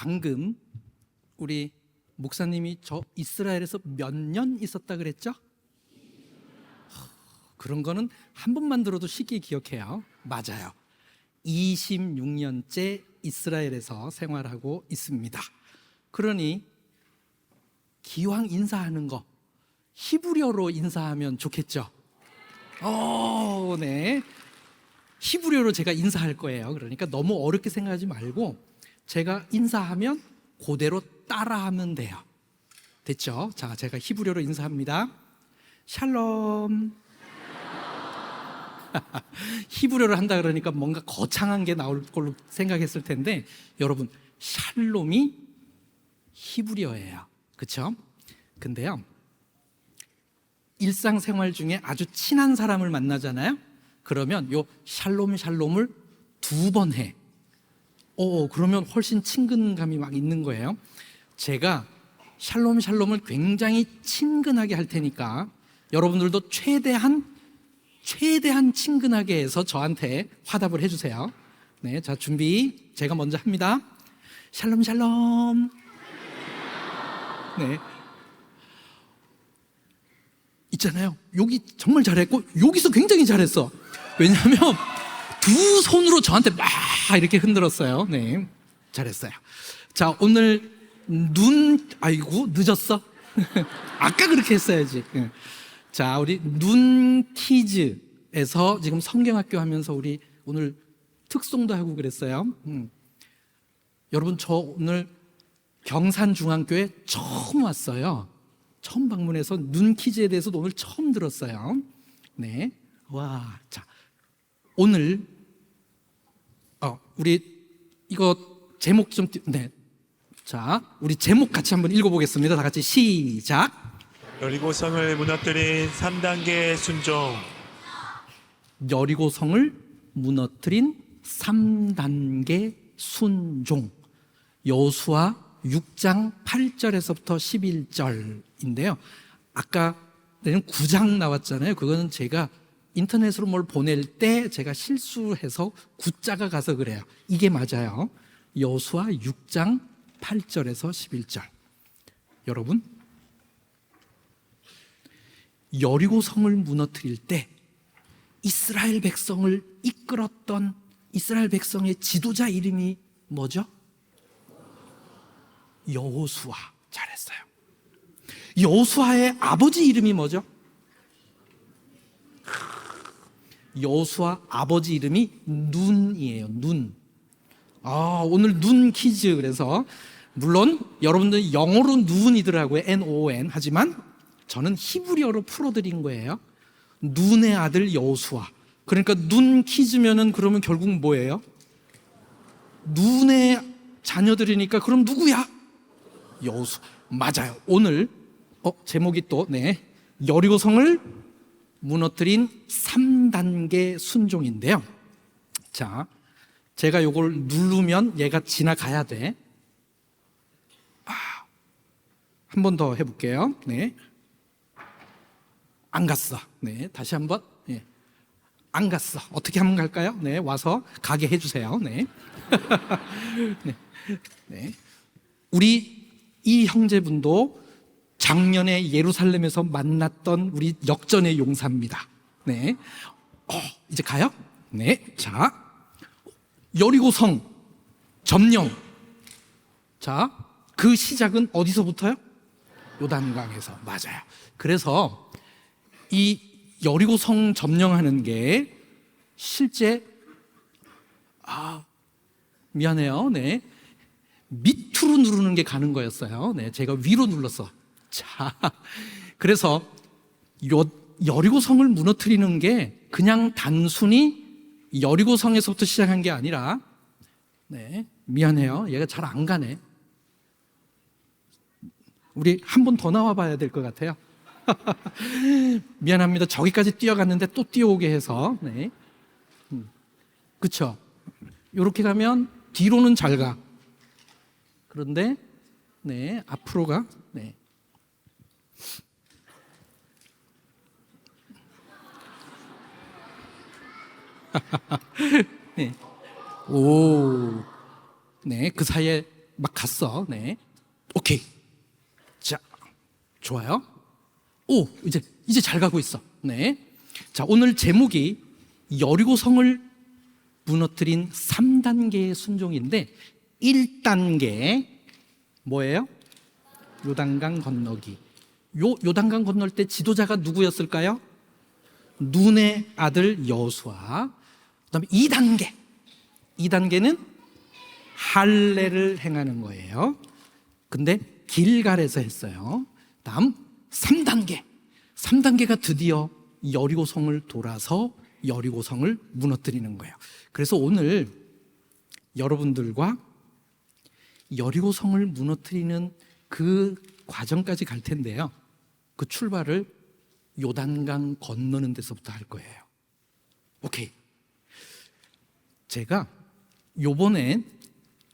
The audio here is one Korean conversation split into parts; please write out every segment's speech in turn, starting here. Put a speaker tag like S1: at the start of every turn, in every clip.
S1: 방금 우리 목사님이 저 이스라엘에서 몇 년 있었다 그랬죠? 그런 거는 한 번만 들어도 쉽게 기억해요. 맞아요. 26년째 이스라엘에서 생활하고 있습니다. 그러니 기왕 인사하는 거 히브리어로 인사하면 좋겠죠? 네. 히브리어로 제가 인사할 거예요. 그러니까 너무 어렵게 생각하지 말고 제가 인사하면 그대로 따라하면 돼요. 됐죠? 자, 제가 히브리어로 인사합니다. 샬롬. 히브리어를 한다 그러니까 뭔가 거창한 게 나올 걸로 생각했을 텐데 여러분, 샬롬이 히브리어예요. 그렇죠? 근데요, 일상생활 중에 아주 친한 사람을 만나잖아요. 그러면 요 샬롬 샬롬을 2번 해. 그러면 훨씬 친근감이 막 있는 거예요. 제가 샬롬 샬롬을 굉장히 친근하게 할 테니까 여러분들도 최대한 친근하게 해서 저한테 화답을 해주세요. 네, 자, 준비. 제가 먼저 합니다. 샬롬 샬롬. 네, 있잖아요, 여기 정말 잘했고 여기서 굉장히 잘했어. 왜냐하면 2손으로 저한테 막 이렇게 흔들었어요. 네, 잘했어요. 자, 오늘 아이고 늦었어. 아까 그렇게 했어야지. 자, 우리 눈키즈에서 지금 성경학교 하면서 우리 오늘 특송도 하고 그랬어요. 여러분, 저 오늘 경산중앙교회 처음 왔어요. 처음 방문해서 눈키즈에 대해서도 오늘 처음 들었어요. 네, 와, 자, 오늘 우리 이거 제목 좀 네, 자, 우리 제목 같이 한번 읽어보겠습니다. 다 같이 시작.
S2: 여리고성을 무너뜨린 3단계 순종.
S1: 여리고성을 무너뜨린 3단계 순종. 여호수아 6장 8절에서부터 11절인데요. 아까 9장 나왔잖아요. 그거는 제가 인터넷으로 뭘 보낼 때 제가 실수해서 9자가 가서 그래요. 이게 맞아요. 여호수아 6장 8절에서 11절. 여러분, 여리고성을 무너뜨릴 때 이스라엘 백성을 이끌었던 이스라엘 백성의 지도자 이름이 뭐죠? 여호수아. 잘했어요. 여호수아의 아버지 이름이 뭐죠? 여호수아 아버지 이름이 눈이에요. 눈. 오늘 눈 퀴즈. 그래서 물론 여러분들 영어로 눈이더라고요. NON. 하지만 저는 히브리어로 풀어드린 거예요. 눈의 아들 여호수아. 그러니까 눈 퀴즈면은 그러면 결국 뭐예요? 눈의 자녀들이니까 그럼 누구야? 여호수아. 맞아요. 오늘 제목이 또 여리고성을 무너뜨린 3단계 순종인데요. 자, 제가 요걸 누르면 얘가 지나가야 돼. 한 번 더 해볼게요. 네, 안 갔어. 네, 다시 한번. 네, 안 갔어. 어떻게 하면 갈까요? 네, 와서 가게 해주세요. 네. 네. 네. 우리 이 형제분도 작년에 예루살렘에서 만났던 우리 역전의 용사입니다. 네. 이제 가요? 네. 자, 여리고성 점령. 자, 그 시작은 어디서부터요? 요단강에서. 맞아요. 그래서 이 여리고성 점령하는 게 실제 미안해요. 네, 밑으로 누르는 게 가는 거였어요. 네, 제가 위로 눌렀어. 자, 그래서 여리고성을 무너뜨리는 게 그냥 단순히 여리고성에서부터 시작한 게 아니라, 네, 미안해요. 얘가 잘 안 가네. 우리 한 번 더 나와 봐야 될 것 같아요. 미안합니다. 저기까지 뛰어갔는데 또 뛰어오게 해서. 네, 그쵸? 이렇게 가면 뒤로는 잘 가. 그런데 네, 앞으로 가. 네. 네. 오. 네, 그 사이에 막 갔어. 네. 오케이. 자, 좋아요. 오, 이제 잘 가고 있어. 네. 자, 오늘 제목이 여리고 성을 무너뜨린 3단계의 순종인데 1단계 뭐예요? 요단강 건너기. 요단강 건널 때 지도자가 누구였을까요? 눈의 아들 여호수아. 그다음에 2단계는 할례를 행하는 거예요. 근데 길갈에서 했어요. 다음 3단계가 드디어 여리고성을 돌아서 여리고성을 무너뜨리는 거예요. 그래서 오늘 여러분들과 여리고성을 무너뜨리는 그 과정까지 갈 텐데요. 그 출발을 요단강 건너는 데서부터 할 거예요. 오케이. 제가 요번에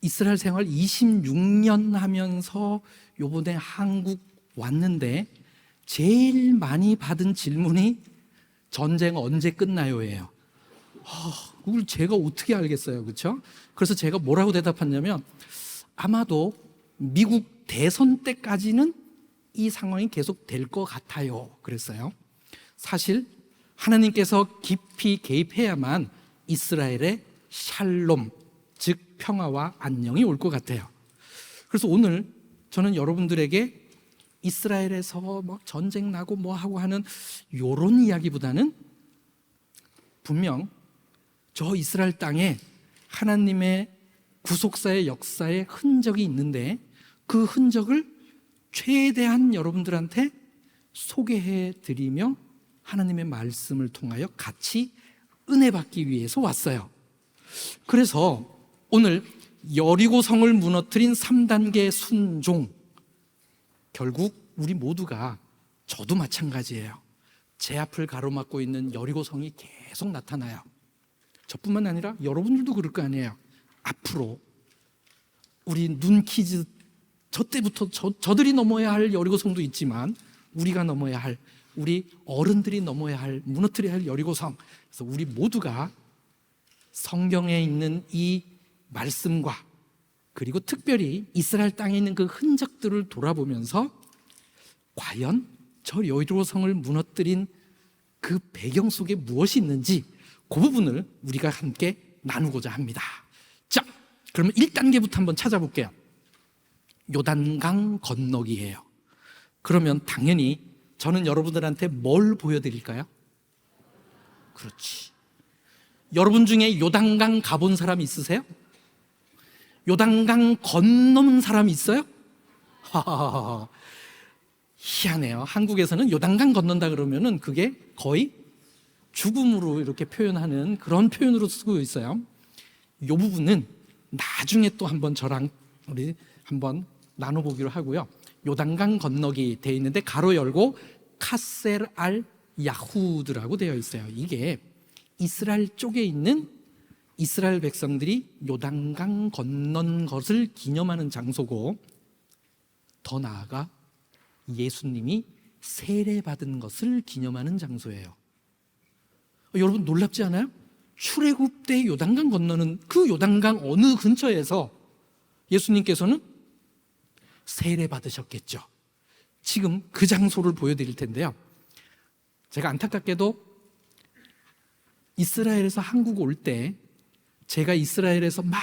S1: 이스라엘 생활 26년 하면서 요번에 한국 왔는데 제일 많이 받은 질문이 전쟁 언제 끝나요예요. 그걸 제가 어떻게 알겠어요, 그렇죠? 그래서 제가 뭐라고 대답했냐면 아마도 미국 대선 때까지는 이 상황이 계속 될 것 같아요. 그랬어요. 사실 하나님께서 깊이 개입해야만 이스라엘의 샬롬, 즉 평화와 안녕이 올 것 같아요. 그래서 오늘 저는 여러분들에게 이스라엘에서 뭐 전쟁 나고 뭐 하고 하는 요런 이야기보다는 분명 저 이스라엘 땅에 하나님의 구속사의 역사의 흔적이 있는데 그 흔적을 최대한 여러분들한테 소개해 드리며 하나님의 말씀을 통하여 같이 은혜 받기 위해서 왔어요. 그래서 오늘 여리고성을 무너뜨린 3단계 순종, 결국 우리 모두가, 저도 마찬가지예요. 제 앞을 가로막고 있는 여리고성이 계속 나타나요. 저뿐만 아니라 여러분들도 그럴 거 아니에요. 앞으로 우리 눈키즈 저 때부터 저들이 넘어야 할 여리고성도 있지만 우리가 넘어야 할, 우리 어른들이 넘어야 할, 무너뜨려야 할 여리고성. 그래서 우리 모두가 성경에 있는 이 말씀과 그리고 특별히 이스라엘 땅에 있는 그 흔적들을 돌아보면서 과연 저 여리고성을 무너뜨린 그 배경 속에 무엇이 있는지 그 부분을 우리가 함께 나누고자 합니다. 자, 그러면 1단계부터 한번 찾아볼게요. 요단강 건너기예요. 그러면 당연히 저는 여러분들한테 뭘 보여드릴까요? 그렇지. 여러분 중에 요단강 가본 사람 있으세요? 요단강 건너는 사람 있어요? 하하하. 희한해요. 한국에서는 요단강 건넌다 그러면은 그게 거의 죽음으로 이렇게 표현하는 그런 표현으로 쓰고 있어요. 이 부분은 나중에 또 한번 저랑 우리 한번 나눠보기로 하고요. 요단강 건너기 되어 있는데 가로 열고 카셀 알 야후드라고 되어 있어요. 이게 이스라엘 쪽에 있는 이스라엘 백성들이 요단강 건넌 것을 기념하는 장소고, 더 나아가 예수님이 세례받은 것을 기념하는 장소예요. 여러분 놀랍지 않아요? 출애굽 때 요단강 건너는 그 요단강 어느 근처에서 예수님께서는 세례받으셨겠죠. 지금 그 장소를 보여드릴 텐데요. 제가 안타깝게도 이스라엘에서 한국 올 때 제가 이스라엘에서 막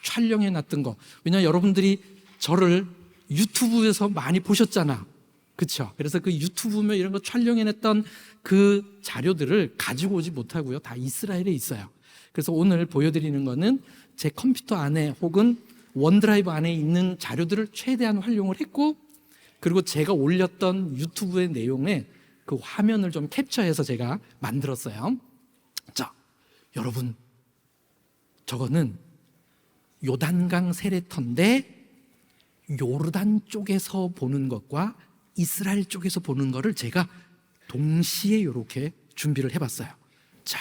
S1: 촬영해 놨던 거, 왜냐하면 여러분들이 저를 유튜브에서 많이 보셨잖아, 그렇죠? 그래서 그 유튜브며 이런 거 촬영해 냈던 그 자료들을 가지고 오지 못하고요, 다 이스라엘에 있어요. 그래서 오늘 보여드리는 거는 제 컴퓨터 안에 혹은 원드라이브 안에 있는 자료들을 최대한 활용을 했고, 그리고 제가 올렸던 유튜브의 내용에 그 화면을 좀 캡처해서 제가 만들었어요. 자, 여러분, 저거는 요단강 세례터인데 요르단 쪽에서 보는 것과 이스라엘 쪽에서 보는 것을 제가 동시에 이렇게 준비를 해봤어요. 자,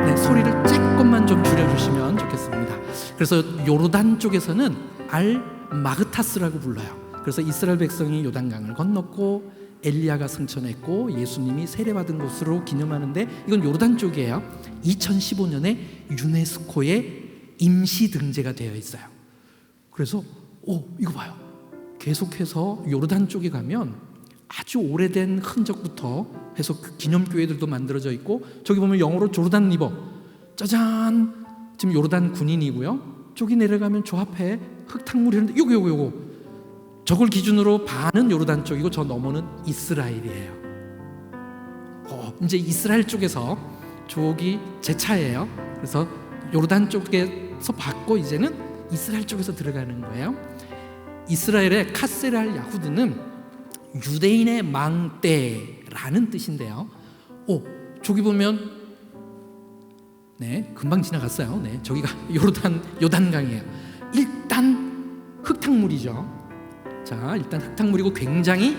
S1: 네, 소리를 조금만 좀 줄여주시면 좋겠습니다. 그래서 요르단 쪽에서는 알 마그타스라고 불러요. 그래서 이스라엘 백성이 요단강을 건넜고 엘리야가 승천했고 예수님이 세례받은 곳으로 기념하는데 이건 요르단 쪽이에요. 2015년에 유네스코에 임시 등재가 되어 있어요. 그래서 이거 봐요. 계속해서 요르단 쪽에 가면 아주 오래된 흔적부터 해서 그 기념교회들도 만들어져 있고, 저기 보면 영어로 조르단 리버, 짜잔, 지금 요르단 군인이고요. 저기 내려가면 저 앞에 흙탕물이 있는데 요거 저걸 기준으로 반은 요르단 쪽이고 저 너머는 이스라엘이에요. 이제 이스라엘 쪽에서 저기 제 차예요. 그래서 요르단 쪽에서 받고 이제는 이스라엘 쪽에서 들어가는 거예요. 이스라엘의 카세랄 야후드는 유대인의 망대라는 뜻인데요. 저기 보면 금방 지나갔어요. 저기가 요단강이에요. 일단 흙탕물이죠. 자, 일단 흙탕물이고 굉장히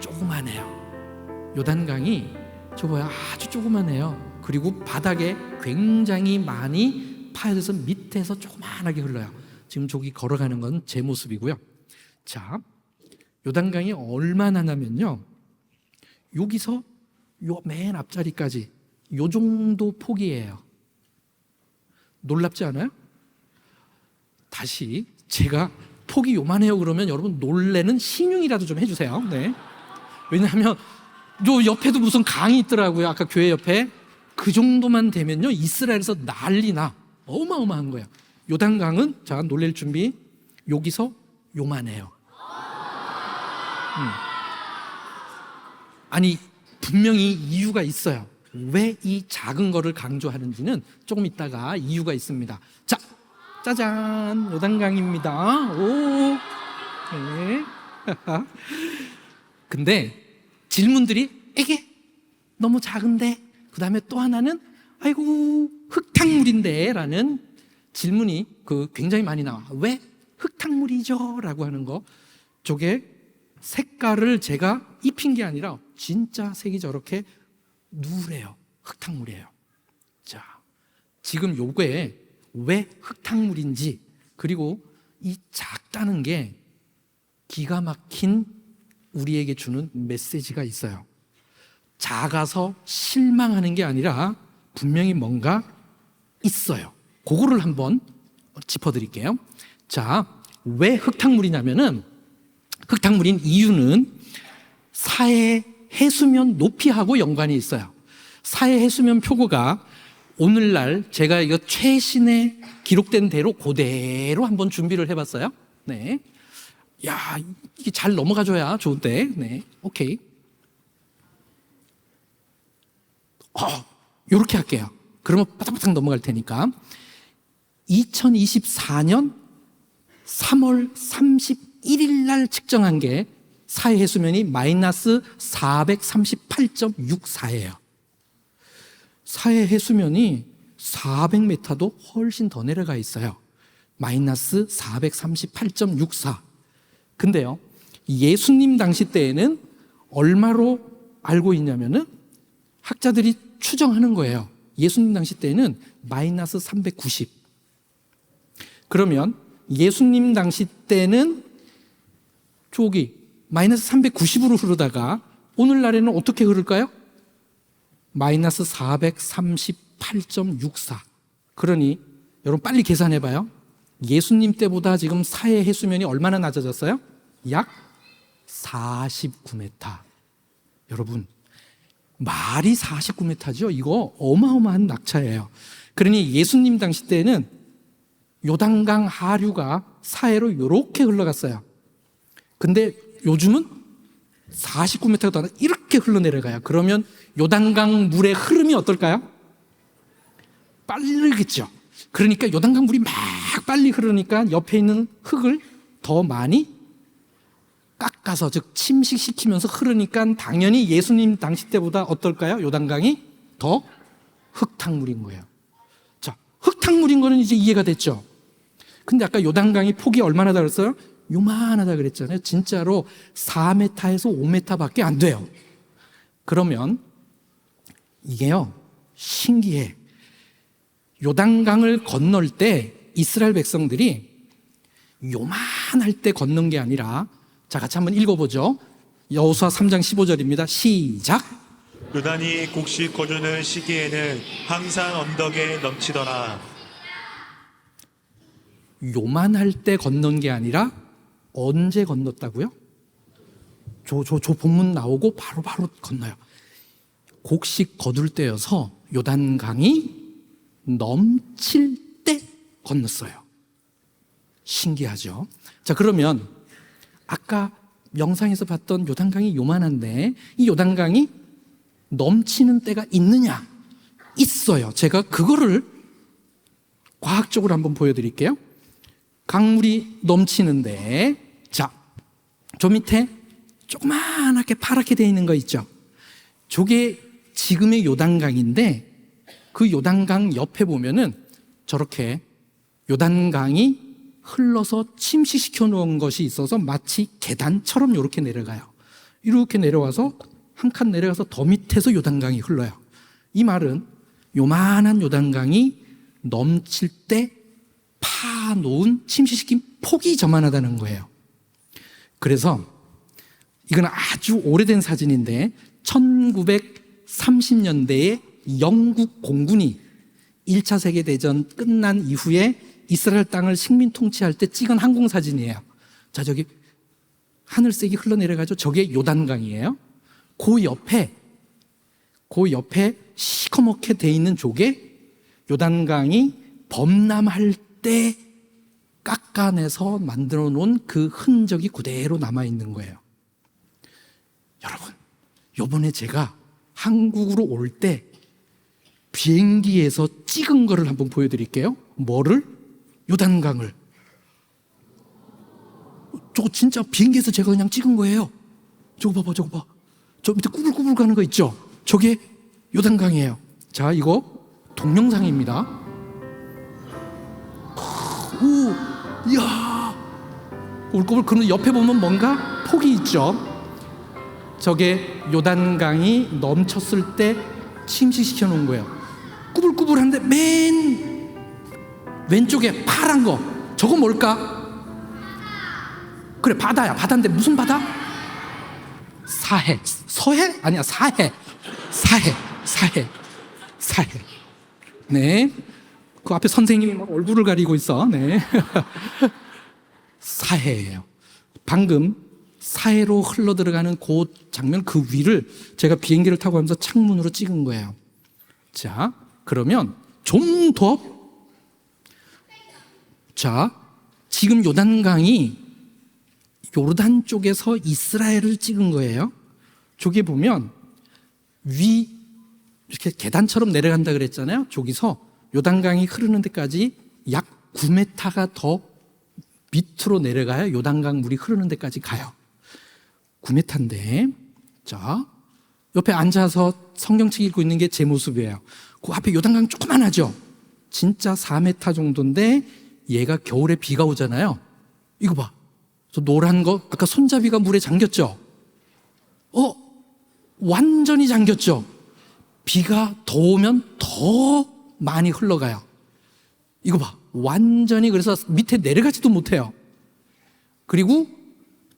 S1: 조그마해요. 요단강이 저 봐요. 아주 조그마해요. 그리고 바닥에 굉장히 많이 파여져서 밑에서 조그만하게 흘러요. 지금 저기 걸어가는 건 제 모습이고요. 자, 요단강이 얼마나 나면요, 여기서 요 맨 앞자리까지 요 정도 폭이에요. 놀랍지 않아요? 다시 제가 폭이 요만해요 그러면 여러분 놀래는 신용이라도 좀 해주세요. 왜냐하면 요 옆에도 무슨 강이 있더라고요. 아까 교회 옆에. 그 정도만 되면요 이스라엘에서 난리나. 어마어마한 거예요. 요단강은, 자, 놀랄 준비, 여기서 요만해요. 아니, 분명히 이유가 있어요. 왜 이 작은 거를 강조하는지는 조금 있다가 이유가 있습니다. 자, 짜잔, 요단강입니다. 네. 근데 질문들이 에게 너무 작은데, 그 다음에 또 하나는 아이고 흙탕물인데 라는 질문이 굉장히 많이 나와. 왜 흙탕물이죠? 라고 하는 거. 저게 색깔을 제가 입힌 게 아니라 진짜 색이 저렇게 누래요. 흙탕물이에요. 자, 지금 요게 왜 흙탕물인지, 그리고 이 작다는 게 기가 막힌 우리에게 주는 메시지가 있어요. 작아서 실망하는 게 아니라 분명히 뭔가 있어요. 그거를 한번 짚어드릴게요. 자, 왜 흙탕물이냐면은, 흙탕물인 이유는 사해 해수면 높이하고 연관이 있어요. 사해 해수면 표고가 오늘날 제가 이거 최신에 기록된 대로 그대로 한번 준비를 해봤어요. 야, 이게 잘 넘어가줘야 좋은데. 오케이. 요렇게 할게요. 그러면 바닥바닥 넘어갈 테니까. 2024년 3월 31일 날 측정한 게 사해 해수면이 마이너스 438.64예요. 사해 해수면이 400m도 훨씬 더 내려가 있어요. 마이너스 438.64. 근데요, 예수님 당시 때에는 얼마로 알고 있냐면은 학자들이 추정하는 거예요. 예수님 당시 때에는 마이너스 390. 그러면 예수님 당시 때는 저기 마이너스 390으로 흐르다가 오늘날에는 어떻게 흐를까요? 마이너스 438.64. 그러니 여러분 빨리 계산해봐요. 예수님 때보다 지금 사해 해수면이 얼마나 낮아졌어요? 약 49m. 여러분, 말이 49m죠? 이거 어마어마한 낙차예요. 그러니 예수님 당시 때는 요단강 하류가 사해로 이렇게 흘러갔어요. 근데 요즘은 49m가 더 이렇게 흘러내려가요. 그러면 요단강 물의 흐름이 어떨까요? 빠르겠죠. 그러니까 요단강 물이 막 빨리 흐르니까 옆에 있는 흙을 더 많이 깎아서, 즉 침식시키면서 흐르니까 당연히 예수님 당시 때보다 어떨까요? 요단강이 더 흙탕물인 거예요. 자, 흙탕물인 거는 이제 이해가 됐죠. 근데 아까 요단강이 폭이 얼마나 다 그랬어요? 요만하다 그랬잖아요. 진짜로 4m에서 5m 밖에 안 돼요. 그러면 이게요, 신기해. 요단강을 건널 때 이스라엘 백성들이 요만할 때 걷는 게 아니라, 자, 같이 한번 읽어보죠. 여호수아 3장 15절입니다. 시작.
S2: 요단이 곡식 거두는 시기에는 항상 언덕에 넘치더라.
S1: 요만할 때 건넌 게 아니라 언제 건넜다고요? 저 본문 나오고 바로 건너요. 곡식 거둘 때여서 요단강이 넘칠 때 건넜어요. 신기하죠? 자, 그러면 아까 영상에서 봤던 요단강이 요만한데 이 요단강이 넘치는 때가 있느냐? 있어요. 제가 그거를 과학적으로 한번 보여드릴게요. 강물이 넘치는데, 자, 저 밑에 조그만하게 파랗게 되어 있는 거 있죠? 저게 지금의 요단강인데 그 요단강 옆에 보면은 저렇게 요단강이 흘러서 침식시켜 놓은 것이 있어서 마치 계단처럼 이렇게 내려가요. 이렇게 내려와서 한 칸 내려가서 더 밑에서 요단강이 흘러요. 이 말은 요만한 요단강이 넘칠 때 파놓은 침식시킨 폭이 저만하다는 거예요. 그래서 이건 아주 오래된 사진인데 1930년대에 영국 공군이 1차 세계대전 끝난 이후에 이스라엘 땅을 식민 통치할 때 찍은 항공사진이에요. 자, 저기 하늘색이 흘러내려가죠. 저게 요단강이에요. 그 옆에 시커멓게 돼 있는 쪽에 요단강이 범람할 때 깎아내서 만들어 놓은 그 흔적이 그대로 남아있는 거예요. 여러분, 요번에 제가 한국으로 올 때 비행기에서 찍은 거를 한번 보여드릴게요. 뭐를? 요단강을. 저거 진짜 비행기에서 제가 그냥 찍은 거예요. 저거 봐봐. 저 밑에 꾸불꾸불 가는 거 있죠? 저게 요단강이에요. 자, 이거 동영상입니다. 오, 이야. 꾸불꾸불. 그런데 옆에 보면 뭔가 폭이 있죠? 저게 요단강이 넘쳤을 때 침식시켜 놓은 거예요. 꾸불꾸불한데 맨 왼쪽에 파란 거, 저거 뭘까? 그래, 바다야. 바다인데 무슨 바다? 사해. 서해? 아니야, 사해. 네. 그 앞에 선생님이 막 얼굴을 가리고 있어. 네. 사해예요. 방금 사해로 흘러들어가는 그 장면, 그 위를 제가 비행기를 타고 가면서 창문으로 찍은 거예요. 자, 그러면 좀 더, 자, 지금 요단강이 요르단 쪽에서 이스라엘을 찍은 거예요. 저기 보면 이렇게 계단처럼 내려간다 그랬잖아요. 저기서 요단강이 흐르는 데까지 약 9m가 더 밑으로 내려가야 요단강 물이 흐르는 데까지 가요. 9m인데, 자, 옆에 앉아서 성경책 읽고 있는 게 제 모습이에요. 그 앞에 요단강 조그만하죠? 진짜 4m 정도인데 얘가 겨울에 비가 오잖아요. 이거 봐. 저 노란 거, 아까 손잡이가 물에 잠겼죠? 완전히 잠겼죠? 비가 더 오면 더 많이 흘러가요. 이거 봐. 완전히, 그래서 밑에 내려가지도 못해요. 그리고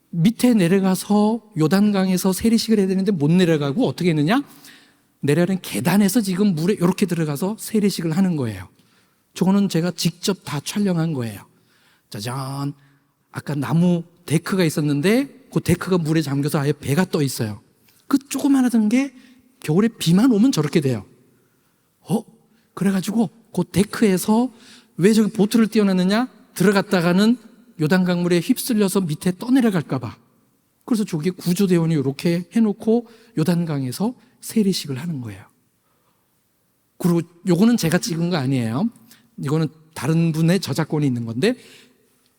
S1: 밑에 내려가서 요단강에서 세례식을 해야 되는데 못 내려가고 어떻게 했느냐? 내려가는 계단에서 지금 물에 이렇게 들어가서 세례식을 하는 거예요. 저거는 제가 직접 다 촬영한 거예요. 짜잔. 아까 나무 데크가 있었는데 그 데크가 물에 잠겨서 아예 배가 떠 있어요. 그 조그만하던 게 겨울에 비만 오면 저렇게 돼요. 그래가지고 그 데크에서 왜 저기 보트를 띄워놨느냐? 들어갔다가는 요단강물에 휩쓸려서 밑에 떠내려갈까봐. 그래서 저기 구조대원이 이렇게 해놓고 요단강에서 세례식을 하는 거예요. 그리고 요거는 제가 찍은 거 아니에요. 이거는 다른 분의 저작권이 있는 건데,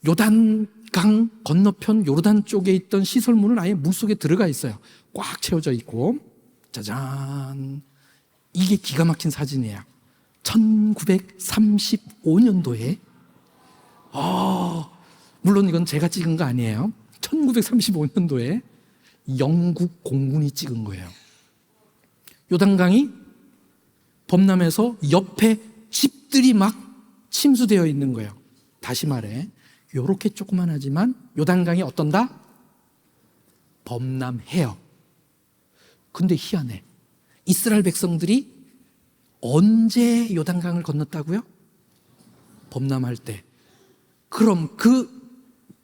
S1: 요단강 건너편 요르단 쪽에 있던 시설물은 아예 물속에 들어가 있어요. 꽉 채워져 있고. 짜잔. 이게 기가 막힌 사진이에요. 1935년도에 물론 이건 제가 찍은 거 아니에요. 1935년도에 영국 공군이 찍은 거예요. 요단강이 범람해서 옆에 집들이 막 침수되어 있는 거예요. 다시 말해, 요렇게 조그만하지만 요단강이 어떤다? 범람해요. 근데 희한해. 이스라엘 백성들이 언제 요단강을 건넜다고요? 범람할 때. 그럼 그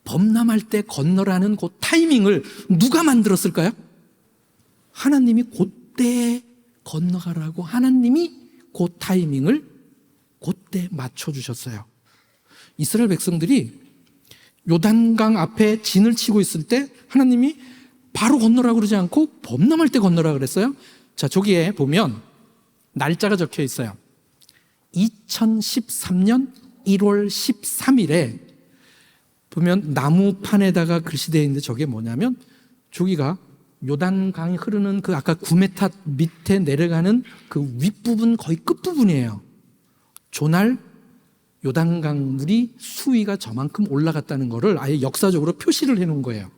S1: 범람할 때 건너라는 그 타이밍을 누가 만들었을까요? 하나님이 그때 건너가라고 하나님이 그 타이밍을 그때 맞춰주셨어요. 이스라엘 백성들이 요단강 앞에 진을 치고 있을 때 하나님이 바로 건너라고 그러지 않고 범람할 때 건너라 그랬어요. 자, 저기에 보면 날짜가 적혀 있어요. 2013년 1월 13일에 보면 나무판에다가 글씨되어 있는데 저게 뭐냐면 저기가 요단강이 흐르는 그 아까 9m 밑에 내려가는 그 윗부분 거의 끝부분이에요. 조날 요단강 물이 수위가 저만큼 올라갔다는 거를 아예 역사적으로 표시를 해놓은 거예요.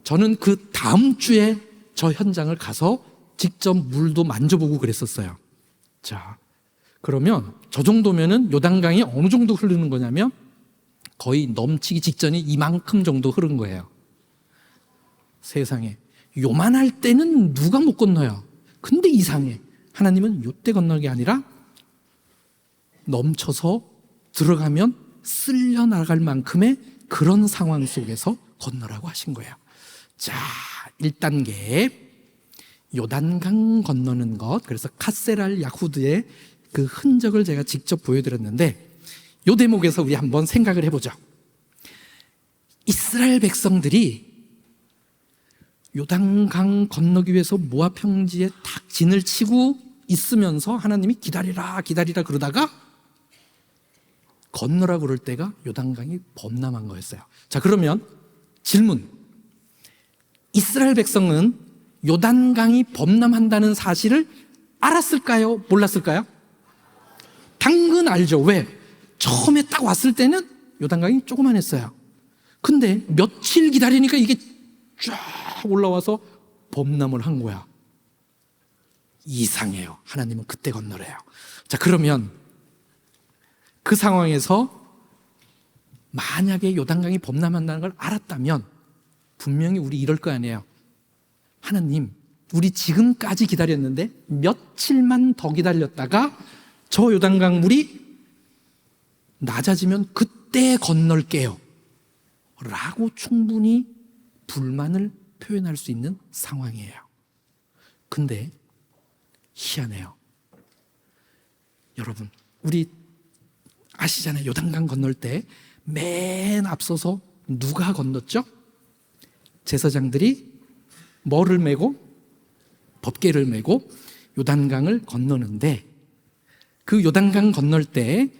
S1: 저는 그 다음 주에 저 현장을 가서 직접 물도 만져보고 그랬었어요. 자, 그러면 저 정도면은 요단강이 어느 정도 흐르는 거냐면 거의 넘치기 직전에 이만큼 정도 흐른 거예요. 세상에. 요만할 때는 누가 못 건너요. 근데 이상해. 하나님은 요때 건너는 게 아니라 넘쳐서 들어가면 쓸려 나갈 만큼의 그런 상황 속에서 건너라고 하신 거예요. 자, 1단계 요단강 건너는 것. 그래서 카세랄 야후드의 그 흔적을 제가 직접 보여드렸는데 이 대목에서 우리 한번 생각을 해보죠. 이스라엘 백성들이 요단강 건너기 위해서 모압 평지에 탁 진을 치고 있으면서 하나님이 기다리라 기다리라 그러다가 건너라 그럴 때가 요단강이 범람한 거였어요. 자, 그러면 질문. 이스라엘 백성은 요단강이 범람한다는 사실을 알았을까요? 몰랐을까요? 당근 알죠. 왜? 처음에 딱 왔을 때는 요단강이 조그만했어요. 근데 며칠 기다리니까 이게 쫙 올라와서 범람을 한 거야. 이상해요. 하나님은 그때 건너래요. 자, 그러면 그 상황에서 만약에 요단강이 범람한다는 걸 알았다면 분명히 우리 이럴 거 아니에요. 하나님, 우리 지금까지 기다렸는데 며칠만 더 기다렸다가 저 요단강 물이 낮아지면 그때 건널게요 라고 충분히 불만을 표현할 수 있는 상황이에요. 근데 희한해요. 여러분, 우리 아시잖아요. 요단강 건널 때 맨 앞서서 누가 건넜죠? 제사장들이 뭐를 메고? 법궤를 메고 요단강을 건너는데 그 요단강 건널 때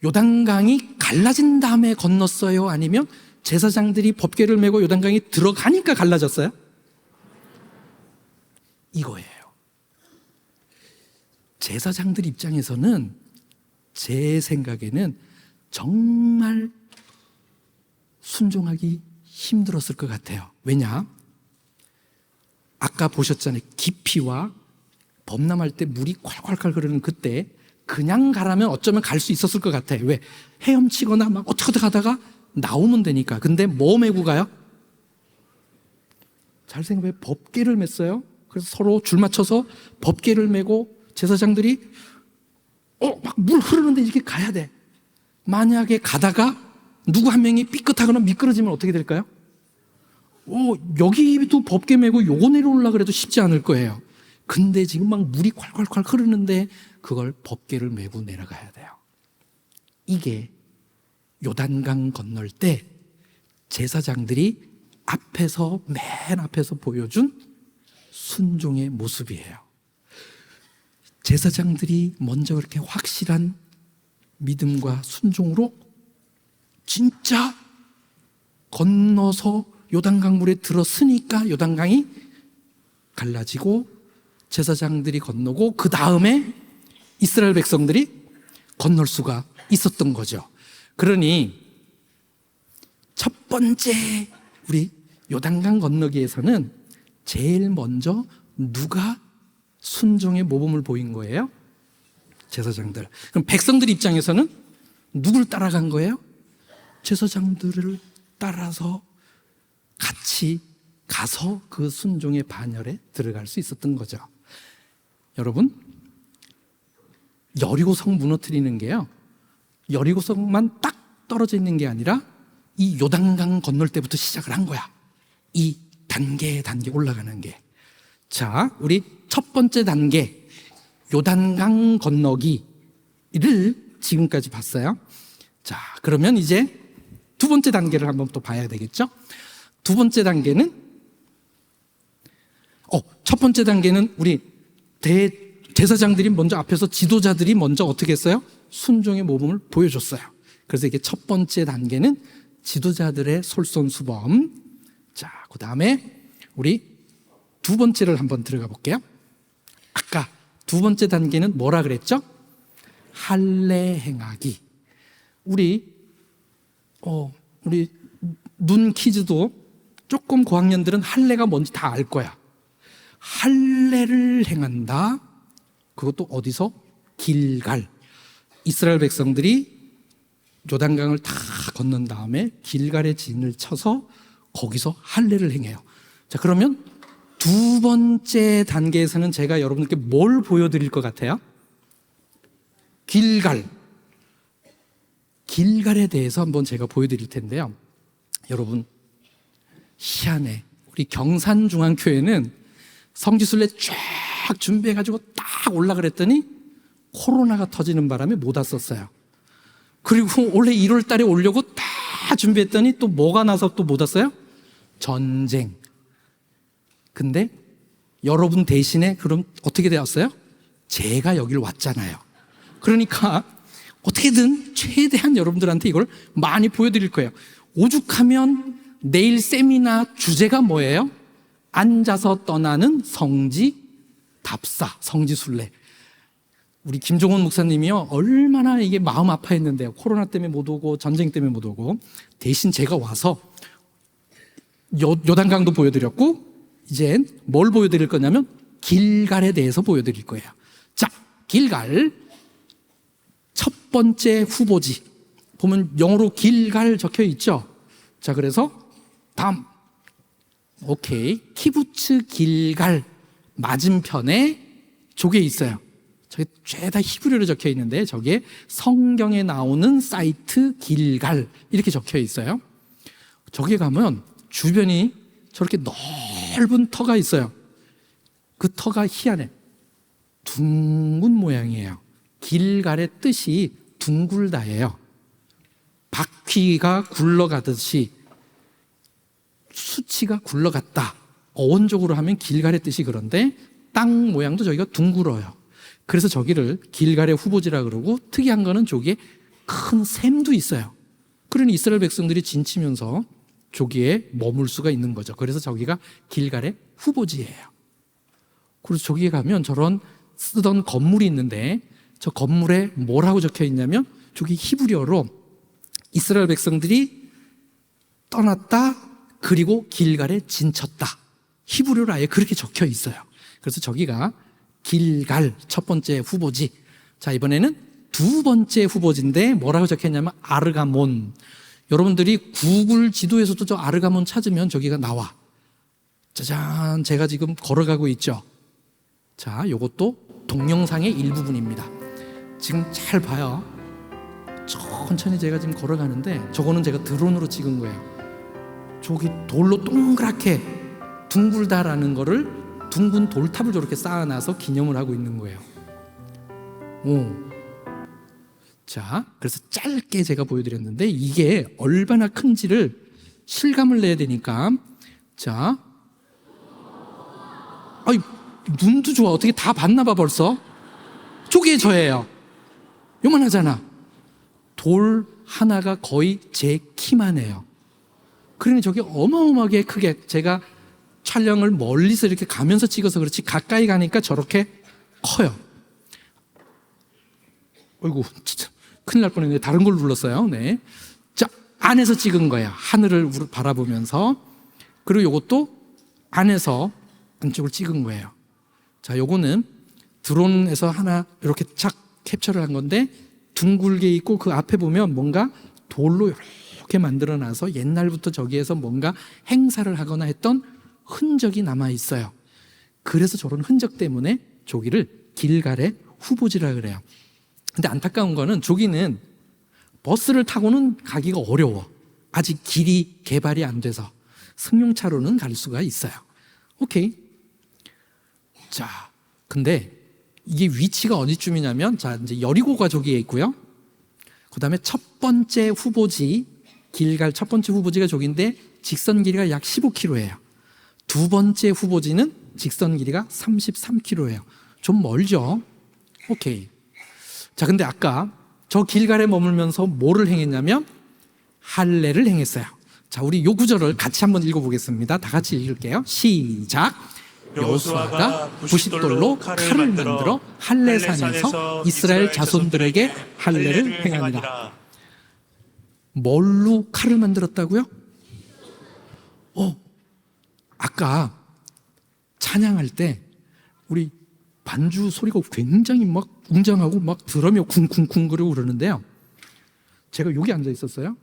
S1: 요단강이 갈라진 다음에 건넜어요? 아니면 제사장들이 법궤를 메고 요단강이 들어가니까 갈라졌어요? 이거예요. 제사장들 입장에서는 제 생각에는 정말 순종하기 힘들었을 것 같아요. 왜냐? 아까 보셨잖아요. 깊이와 범람할 때 물이 콸콸콸 흐르는 그때 그냥 가라면 어쩌면 갈 수 있었을 것 같아요. 왜? 헤엄치거나 막 어떻게 가다가 나오면 되니까. 근데 뭐 메고 가요? 잘 생각해. 법궤를 맸어요. 그래서 서로 줄 맞춰서 법궤를 메고 제사장들이 막 물 흐르는데 이렇게 가야 돼. 만약에 가다가 누구 한 명이 삐끗하거나 미끄러지면 어떻게 될까요? 여기도 법궤 메고 요거 내려오려고 그래도 쉽지 않을 거예요. 근데 지금 막 물이 콸콸콸 흐르는데 그걸 법궤를 메고 내려가야 돼요. 이게 요단강 건널 때 제사장들이 앞에서 맨 앞에서 보여준 순종의 모습이에요. 제사장들이 먼저 그렇게 확실한 믿음과 순종으로 진짜 건너서 요단강 물에 들어서니까 요단강이 갈라지고 제사장들이 건너고 그 다음에 이스라엘 백성들이 건널 수가 있었던 거죠. 그러니 첫 번째 우리 요단강 건너기에서는 제일 먼저 누가 순종의 모범을 보인 거예요? 제사장들. 그럼 백성들 입장에서는 누굴 따라간 거예요? 제사장들을 따라서 같이 가서 그 순종의 반열에 들어갈 수 있었던 거죠. 여러분, 여리고성 무너뜨리는 게요, 여리고성만 딱 떨어져 있는 게 아니라 이 요단강 건널 때부터 시작을 한 거야. 이 단계 올라가는 게. 자, 우리 첫 번째 단계, 요단강 건너기를 지금까지 봤어요. 자, 그러면 이제 두 번째 단계를 한번 또 봐야 되겠죠? 두 번째 단계는, 첫 번째 단계는 우리 제사장들이 먼저 앞에서 지도자들이 먼저 어떻게 했어요? 순종의 모범을 보여줬어요. 그래서 이게 첫 번째 단계는 지도자들의 솔선수범. 자, 그 다음에 우리 두 번째를 한번 들어가 볼게요. 아까 두 번째 단계는 뭐라 그랬죠? 할례 행하기. 우리 눈 퀴즈도 조금 고학년들은 할례가 뭔지 다 알 거야. 할례를 행한다. 그것도 어디서? 길갈. 이스라엘 백성들이 요단강을 다 건넌 다음에 길갈에 진을 쳐서 거기서 할례를 행해요. 자, 그러면 두 번째 단계에서는 제가 여러분들께 뭘 보여드릴 것 같아요? 길갈에 대해서 한번 제가 보여드릴 텐데요. 여러분, 희한해. 우리 경산중앙교회는 성지순례 쫙 준비해가지고 딱 올라그랬더니 코로나가 터지는 바람에 못 왔었어요. 그리고 원래 1월 달에 오려고 다 준비했더니 또 뭐가 나서 또 못 왔어요? 전쟁. 근데 여러분 대신에 그럼 어떻게 되었어요? 제가 여길 왔잖아요. 그러니까 어떻게든 최대한 여러분들한테 이걸 많이 보여드릴 거예요. 오죽하면 내일 세미나 주제가 뭐예요? 앉아서 떠나는 성지 답사, 성지순례. 우리 김종원 목사님이요, 얼마나 이게 마음 아파했는데요. 코로나 때문에 못 오고 전쟁 때문에 못 오고. 대신 제가 와서 요단강도 보여드렸고, 이젠 뭘 보여드릴 거냐면 길갈에 대해서 보여드릴 거예요. 자, 길갈 첫 번째 후보지 보면 영어로 길갈 적혀 있죠. 자, 그래서 다음, 오케이, 키부츠 길갈 맞은편에 저게 있어요. 저게 죄다 히브리어로 적혀 있는데 저게 성경에 나오는 사이트 길갈 이렇게 적혀 있어요. 저기 가면 주변이 저렇게 넓은 터가 있어요. 그 터가 희한해. 둥근 모양이에요. 길갈의 뜻이 둥글다예요. 바퀴가 굴러가듯이 수치가 굴러갔다. 어원적으로 하면 길갈의 뜻이 그런데 땅 모양도 저기가 둥글어요. 그래서 저기를 길갈의 후보지라 그러고, 특이한 거는 저기에 큰 샘도 있어요. 그러니 이스라엘 백성들이 진치면서 저기에 머물 수가 있는 거죠. 그래서 저기가 길갈의 후보지예요. 그래서 저기에 가면 저런 쓰던 건물이 있는데 저 건물에 뭐라고 적혀 있냐면 저기 히브리어로 이스라엘 백성들이 떠났다 그리고 길갈에 진쳤다. 히브리어로 아예 그렇게 적혀 있어요. 그래서 저기가 길갈 첫 번째 후보지. 자, 이번에는 두 번째 후보지인데 뭐라고 적혀있냐면 아르가몬. 여러분들이 구글 지도에서도 저 아르가몬 찾으면 저기가 나와. 짜잔, 제가 지금 걸어가고 있죠. 자, 요것도 동영상의 일부분입니다. 지금 잘 봐요. 천천히 제가 지금 걸어가는데 저거는 제가 드론으로 찍은 거예요. 저기 돌로 동그랗게 둥글다라는 거를 둥근 돌탑을 저렇게 쌓아놔서 기념을 하고 있는 거예요. 자, 그래서 짧게 제가 보여드렸는데 이게 얼마나 큰지를 실감을 내야 되니까, 자, 아이, 눈도 좋아. 어떻게 다 봤나 봐 벌써. 저게 저예요. 요만하잖아. 돌 하나가 거의 제 키만 해요. 그러니 저게 어마어마하게 크게, 제가 촬영을 멀리서 이렇게 가면서 찍어서 그렇지 가까이 가니까 저렇게 커요. 어이구, 진짜 큰일 날 뻔했네. 다른 걸 눌렀어요. 네. 자, 안에서 찍은 거야. 하늘을 바라보면서. 그리고 요것도 안에서 안쪽을 찍은 거예요. 자, 요거는 드론에서 하나 이렇게 착 캡처를 한 건데 둥글게 있고 그 앞에 보면 뭔가 돌로 어떻게 만들어놔서 옛날부터 저기에서 뭔가 행사를 하거나 했던 흔적이 남아 있어요. 그래서 저런 흔적 때문에 저기를 길갈의 후보지라 그래요. 근데 안타까운 거는 저기는 버스를 타고는 가기가 어려워. 아직 길이 개발이 안 돼서 승용차로는 갈 수가 있어요. 오케이. 자, 근데 이게 위치가 어디쯤이냐면, 자, 이제 여리고가 저기에 있고요. 그 다음에 첫 번째 후보지, 길갈 첫 번째 후보지가 저기인데 직선 길이가 약 15km예요. 두 번째 후보지는 직선 길이가 33km예요. 좀 멀죠? 오케이. 자, 근데 아까 저 길갈에 머물면서 뭐를 행했냐면 할례를 행했어요. 자, 우리 요 구절을 같이 한번 읽어보겠습니다. 다 같이 읽을게요. 시작. 여호수아가 부싯돌로 칼을 만들어 할례산에서 이스라엘 자손들에게 할례를 행하니라. 뭘로 칼을 만들었다고요? 아까 찬양할 때 우리 반주 소리가 굉장히 막 웅장하고 막 드럼이 쿵쿵쿵 그러고 그러는데요. 제가 여기 앉아 있었어요.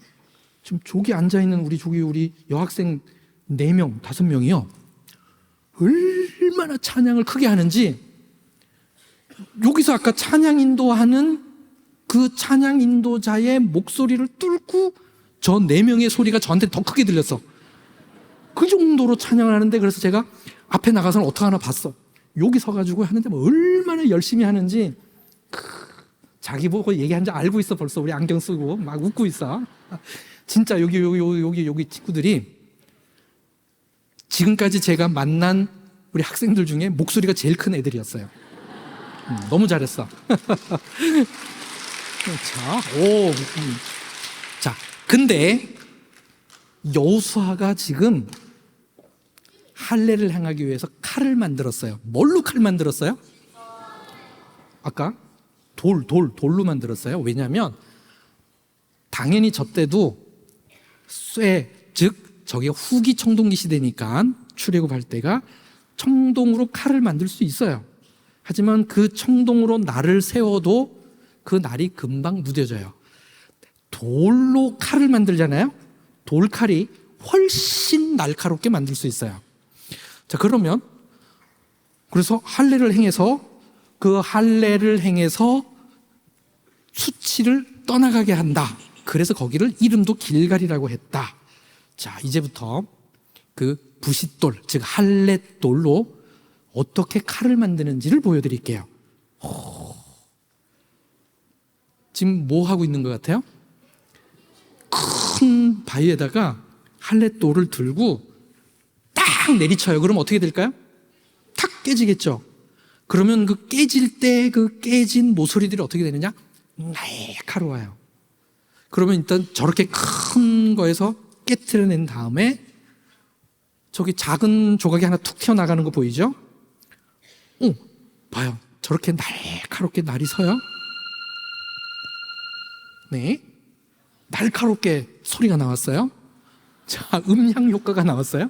S1: 지금 저기 앉아 있는 우리 여학생 4명, 5명이요. 얼마나 찬양을 크게 하는지, 여기서 아까 찬양 인도하는 그 찬양 인도자의 목소리를 뚫고 저 4명의 소리가 저한테 더 크게 들렸어. 그 정도로 찬양을 하는데, 그래서 제가 앞에 나가서는 어떻게 하나 봤어. 여기 서가지고 하는데 뭐 얼마나 열심히 하는지 자기 보고 얘기한 줄 알고 있어. 벌써 우리 안경 쓰고 막 웃고 있어. 진짜 여기 친구들이 지금까지 제가 만난 우리 학생들 중에 목소리가 제일 큰 애들이었어요. 너무 잘했어. 자, 근데 여호수아가 지금 할례를 행하기 위해서 칼을 만들었어요. 뭘로 칼 만들었어요? 아까 돌로 만들었어요. 왜냐하면 당연히 저 때도 즉 저게 후기 청동기 시대니까 출애굽할 때가 청동으로 칼을 만들 수 있어요. 하지만 그 청동으로 날을 세워도 그 날이 금방 무뎌져요. 돌로 칼을 만들잖아요. 돌칼이 훨씬 날카롭게 만들 수 있어요. 자, 그러면 그래서 할례를 행해서 그 할례를 행해서 수치를 떠나가게 한다. 그래서 거기를 이름도 길갈이라고 했다. 자, 이제부터 그 부싯돌, 즉 할례돌로 어떻게 칼을 만드는지를 보여드릴게요. 지금 뭐 하고 있는 것 같아요? 큰 바위에다가 할례돌을 들고 딱 내리쳐요. 그럼 어떻게 될까요? 탁 깨지겠죠. 그러면 그 깨질 때 그 깨진 모서리들이 어떻게 되느냐? 날카로워요. 그러면 일단 저렇게 큰 거에서 깨트려낸 다음에 저기 작은 조각이 하나 툭 튀어나가는 거 보이죠? 봐요. 저렇게 날카롭게 날이 서요. 네. 날카롭게 소리가 나왔어요. 자, 음향 효과가 나왔어요.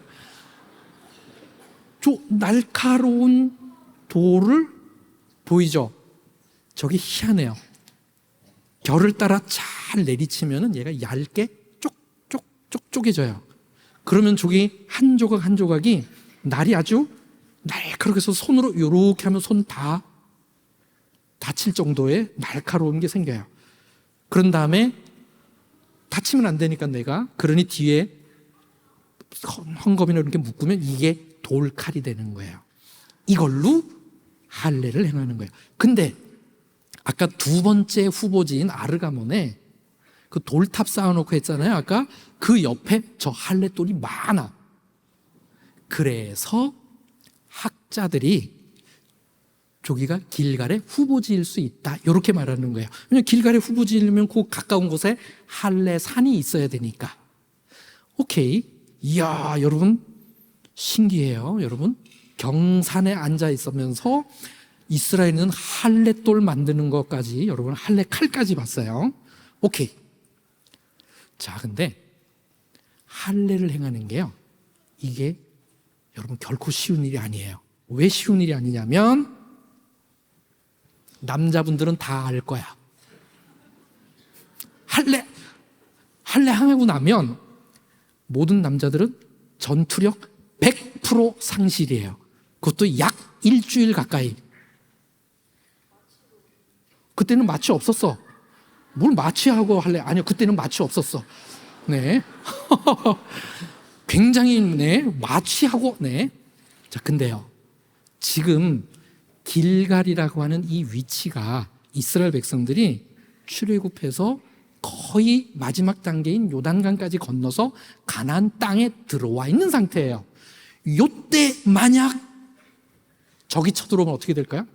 S1: 저 날카로운 돌을 보이죠? 저기 희한해요. 결을 따라 잘 내리치면은 얘가 얇게 쪽쪽쪽 쪼개져요. 그러면 저기 한 조각 한 조각이 날이 아주 날카롭게 해서 손으로 이렇게 하면 손 다 다칠 정도의 날카로운 게 생겨요. 그런 다음에 다치면 안 되니까 내가, 그러니 뒤에 헝겊이나 이렇게 묶으면 이게 돌칼이 되는 거예요. 이걸로 할례를 행하는 거예요. 근데 아까 두 번째 후보지인 아르가몬에 그 돌탑 쌓아놓고 했잖아요. 아까 그 옆에 저 할례돌이 많아. 그래서 학자들이 저기가 길갈의 후보지일 수 있다, 이렇게 말하는 거예요. 왜냐하면 길갈의 후보지이려면 그 가까운 곳에 할례산이 있어야 되니까. 오케이. 이야, 여러분 신기해요. 여러분 경산에 앉아 있으면서 이스라엘은 할례돌 만드는 것까지, 여러분 할례 칼까지 봤어요. 오케이. 자, 근데 할례를 행하는 게요, 이게 여러분 결코 쉬운 일이 아니에요. 왜 쉬운 일이 아니냐면 남자분들은 다 알 거야. 할례하고 나면 모든 남자들은 전투력 100% 상실이에요. 그것도 약 일주일 가까이. 그때는 마취 없었어. 뭘 마취하고 할래? 아니요, 그때는 마취 없었어. 네. 굉장히, 네, 마취하고, 네. 자, 근데요, 지금 길갈이라고 하는 이 위치가 이스라엘 백성들이 출애굽해서 거의 마지막 단계인 요단강까지 건너서 가나안 땅에 들어와 있는 상태예요. 요때 만약 적이 쳐들어오면 어떻게 될까요?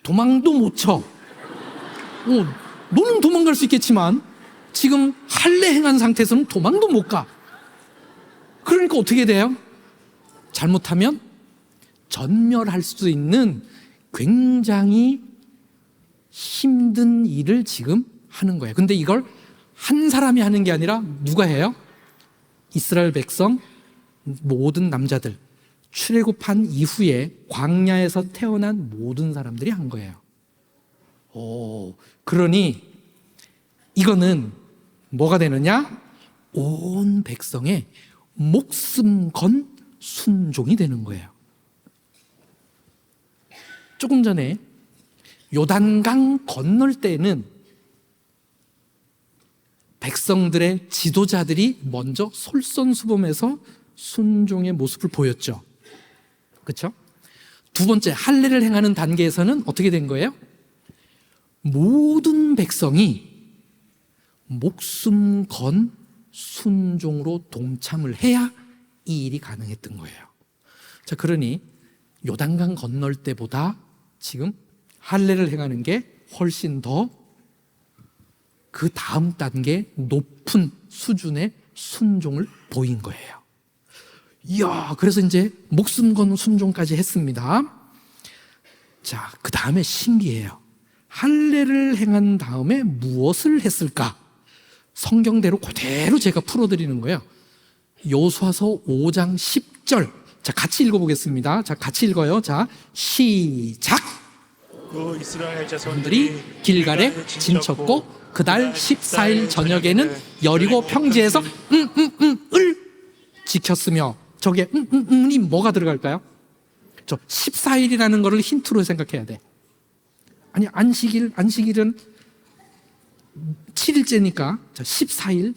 S1: 도망도 못 쳐. 너는 도망갈 수 있겠지만 지금 할례 행한 상태에서는 도망도 못 가. 그러니까 어떻게 돼요? 잘못하면 전멸할 수도 있는 굉장히 힘든 일을 지금 하는 거예요. 근데 이걸 한 사람이 하는 게 아니라 누가 해요? 이스라엘 백성 모든 남자들, 출애굽한 이후에 광야에서 태어난 모든 사람들이 한 거예요. 그러니 이거는 뭐가 되느냐? 온 백성의 목숨 건 순종이 되는 거예요. 조금 전에 요단강 건널 때는 백성들의 지도자들이 먼저 솔선수범해서 순종의 모습을 보였죠. 그렇죠? 두 번째, 할례를 행하는 단계에서는 어떻게 된 거예요? 모든 백성이 목숨 건 순종으로 동참을 해야 이 일이 가능했던 거예요. 자, 그러니 요단강 건널 때보다 지금 할례를 행하는 게 훨씬 더 그 다음 단계 높은 수준의 순종을 보인 거예요. 이야, 그래서 이제 목숨 건 순종까지 했습니다. 자, 그 다음에 신기해요. 할례를 행한 다음에 무엇을 했을까? 성경대로 그대로 제가 풀어드리는 거예요. 여호수아서 5장 10절. 자, 같이 읽어보겠습니다. 자, 같이 읽어요. 자, 시작.
S2: 그 이스라엘
S1: 사람들이
S2: 자손들이
S1: 길갈에 진쳤고 그달 14일 저녁에는 여리고 평지에서 을 지켰으며, 저게 이 뭐가 들어갈까요? 저 14일이라는 거를 힌트로 생각해야 돼. 아니, 안식일은 7일째니까 14일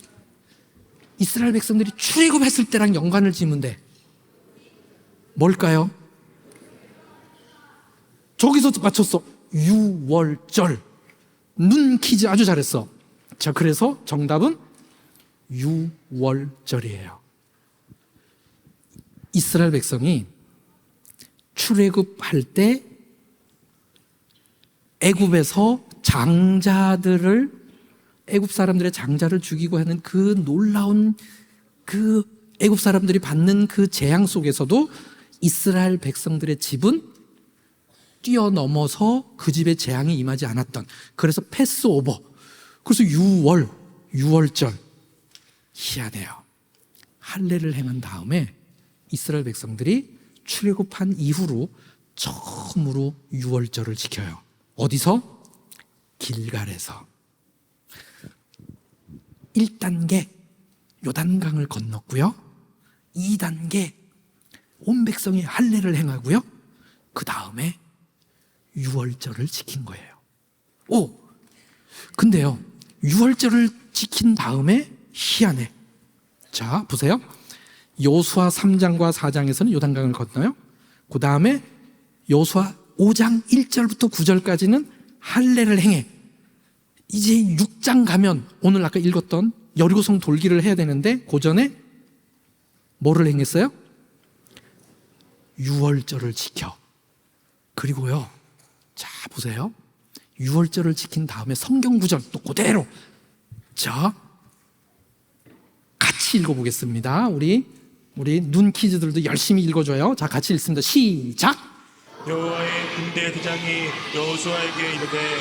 S1: 이스라엘 백성들이 출애굽했을 때랑 연관을 지으면 돼. 뭘까요? 저기서 맞췄어. 유월절. 눈 퀴즈 아주 잘했어. 자, 그래서 정답은 유월절이에요. 이스라엘 백성이 출애굽할 때 애굽에서 장자들을, 애굽 사람들의 장자를 죽이고 하는 그 놀라운 그 애굽 사람들이 받는 그 재앙 속에서도 이스라엘 백성들의 집은 뛰어넘어서 그 집에 재앙이 임하지 않았던, 그래서 패스오버, 그래서 유월절. 희한해요. 할례를 행한 다음에 이스라엘 백성들이 출애굽한 이후로 처음으로 유월절을 지켜요. 어디서? 길갈에서. 1단계 요단강을 건넜고요. 2단계 온 백성이 할례를 행하고요. 그 다음에 유월절을 지킨 거예요. 근데요, 유월절을 지킨 다음에 희한해. 자, 보세요. 여호수아 3장과 4장에서는 요단강을 건너요. 그 다음에 여호수아 5장 1절부터 9절까지는 할례를 행해. 이제 6장 가면 오늘 아까 읽었던 여리고성 돌기를 해야 되는데 그 전에 뭐를 행했어요? 유월절을 지켜. 그리고요, 자, 보세요. 유월절을 지킨 다음에 성경 구절 또 그대로. 자, 같이 읽어보겠습니다. 우리 눈 퀴즈들도 열심히 읽어줘요. 자, 같이 읽습니다. 시작.
S2: 여호와의 군대 대장이 여호수아에게 이르되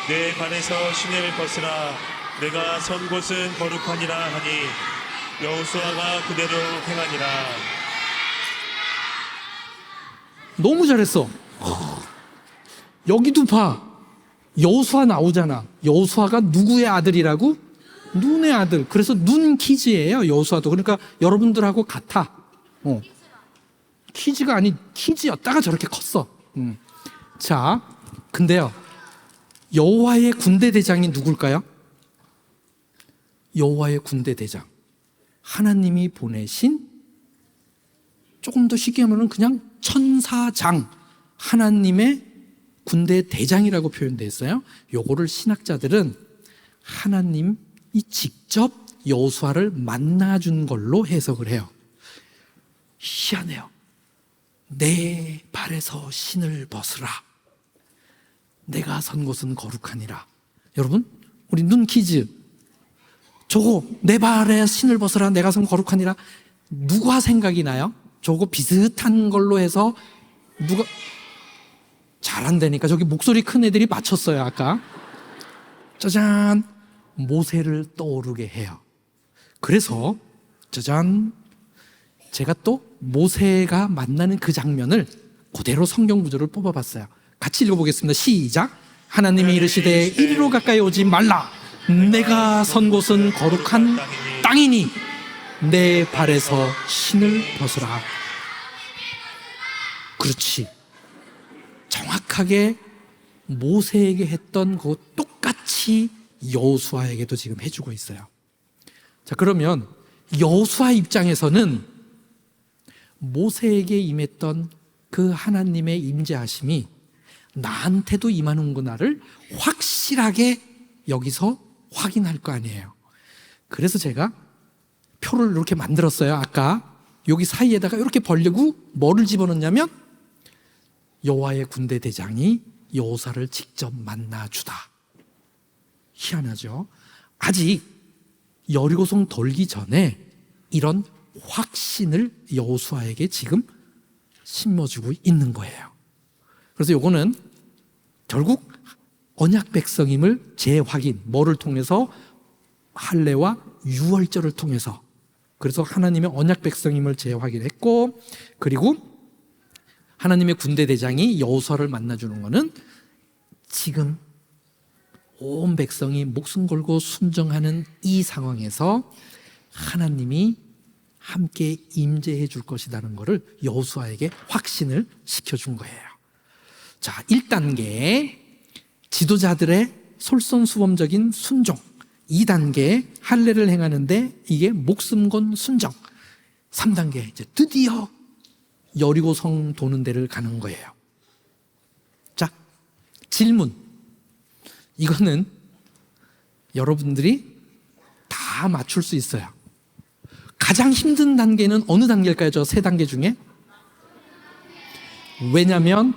S2: 내 발에서 시내를 벗으라. 내가 선 곳은 거룩하니라 하니 여호수아가 그대로 행하니라.
S1: 너무 잘했어. 여기도 봐. 여호수아 나오잖아. 여호수아가 누구의 아들이라고? 눈의 아들. 그래서 눈 키즈예요, 여호수아도. 그러니까 여러분들하고 같아. 키즈가 아닌 키즈였다가 저렇게 컸어. 자, 근데요, 여호와의 군대 대장이 누굴까요? 여호와의 군대 대장, 하나님이 보내신, 조금 더 쉽게 하면 그냥 천사장, 하나님의 군대 대장이라고 표현되어 있어요. 요거를 신학자들은 하나님이 직접 여호수아를 만나준 걸로 해석을 해요. 희한해요. 내 발에서 신을 벗으라. 내가 선 곳은 거룩하니라. 여러분, 우리 눈 퀴즈. 저거 내 발에 신을 벗으라, 내가 선 거룩하니라. 누가 생각이 나요? 저거 비슷한 걸로 해서 누가 잘한다니까. 저기 목소리 큰 애들이 맞췄어요, 아까. 짜잔, 모세를 떠오르게 해요. 그래서 짜잔, 제가 또 모세가 만나는 그 장면을 그대로 성경 구절을 뽑아봤어요. 같이 읽어보겠습니다. 시작. 하나님이 이르시되 이리로 가까이 오지 말라. 내가 선 곳은 거룩한 땅이니 내 발에서 신을 벗으라. 그렇지. 정확하게 모세에게 했던 그 똑같이 여호수아에게도 지금 해주고 있어요. 자, 그러면 여호수아 입장에서는 모세에게 임했던 그 하나님의 임재하심이 나한테도 임하는구나를 확실하게 여기서 확인할 거 아니에요. 그래서 제가 표를 이렇게 만들었어요. 아까 여기 사이에다가 이렇게 벌리고 뭐를 집어넣냐면 여호와의 군대 대장이 여호수아를 직접 만나주다. 희한하죠? 아직 여리고성 돌기 전에 이런 확신을 여호수아에게 지금 심어주고 있는 거예요. 그래서 요거는 결국 언약 백성임을 재확인, 뭐를 통해서? 할례와 유월절을 통해서. 그래서 하나님의 언약 백성임을 재확인했고, 그리고 하나님의 군대 대장이 여호수아를 만나주는 거는 지금 온 백성이 목숨 걸고 순종하는 이 상황에서 하나님이 함께 임재해 줄 것이라는 것을 여호수아에게 확신을 시켜준 거예요. 자, 1단계 지도자들의 솔선수범적인 순종, 2단계 할례를 행하는데 이게 목숨 건 순종, 3단계 이제 드디어 여리고성 도는 데를 가는 거예요. 자, 질문. 이거는 여러분들이 다 맞출 수 있어요. 가장 힘든 단계는 어느 단계일까요? 저 세 단계 중에? 왜냐하면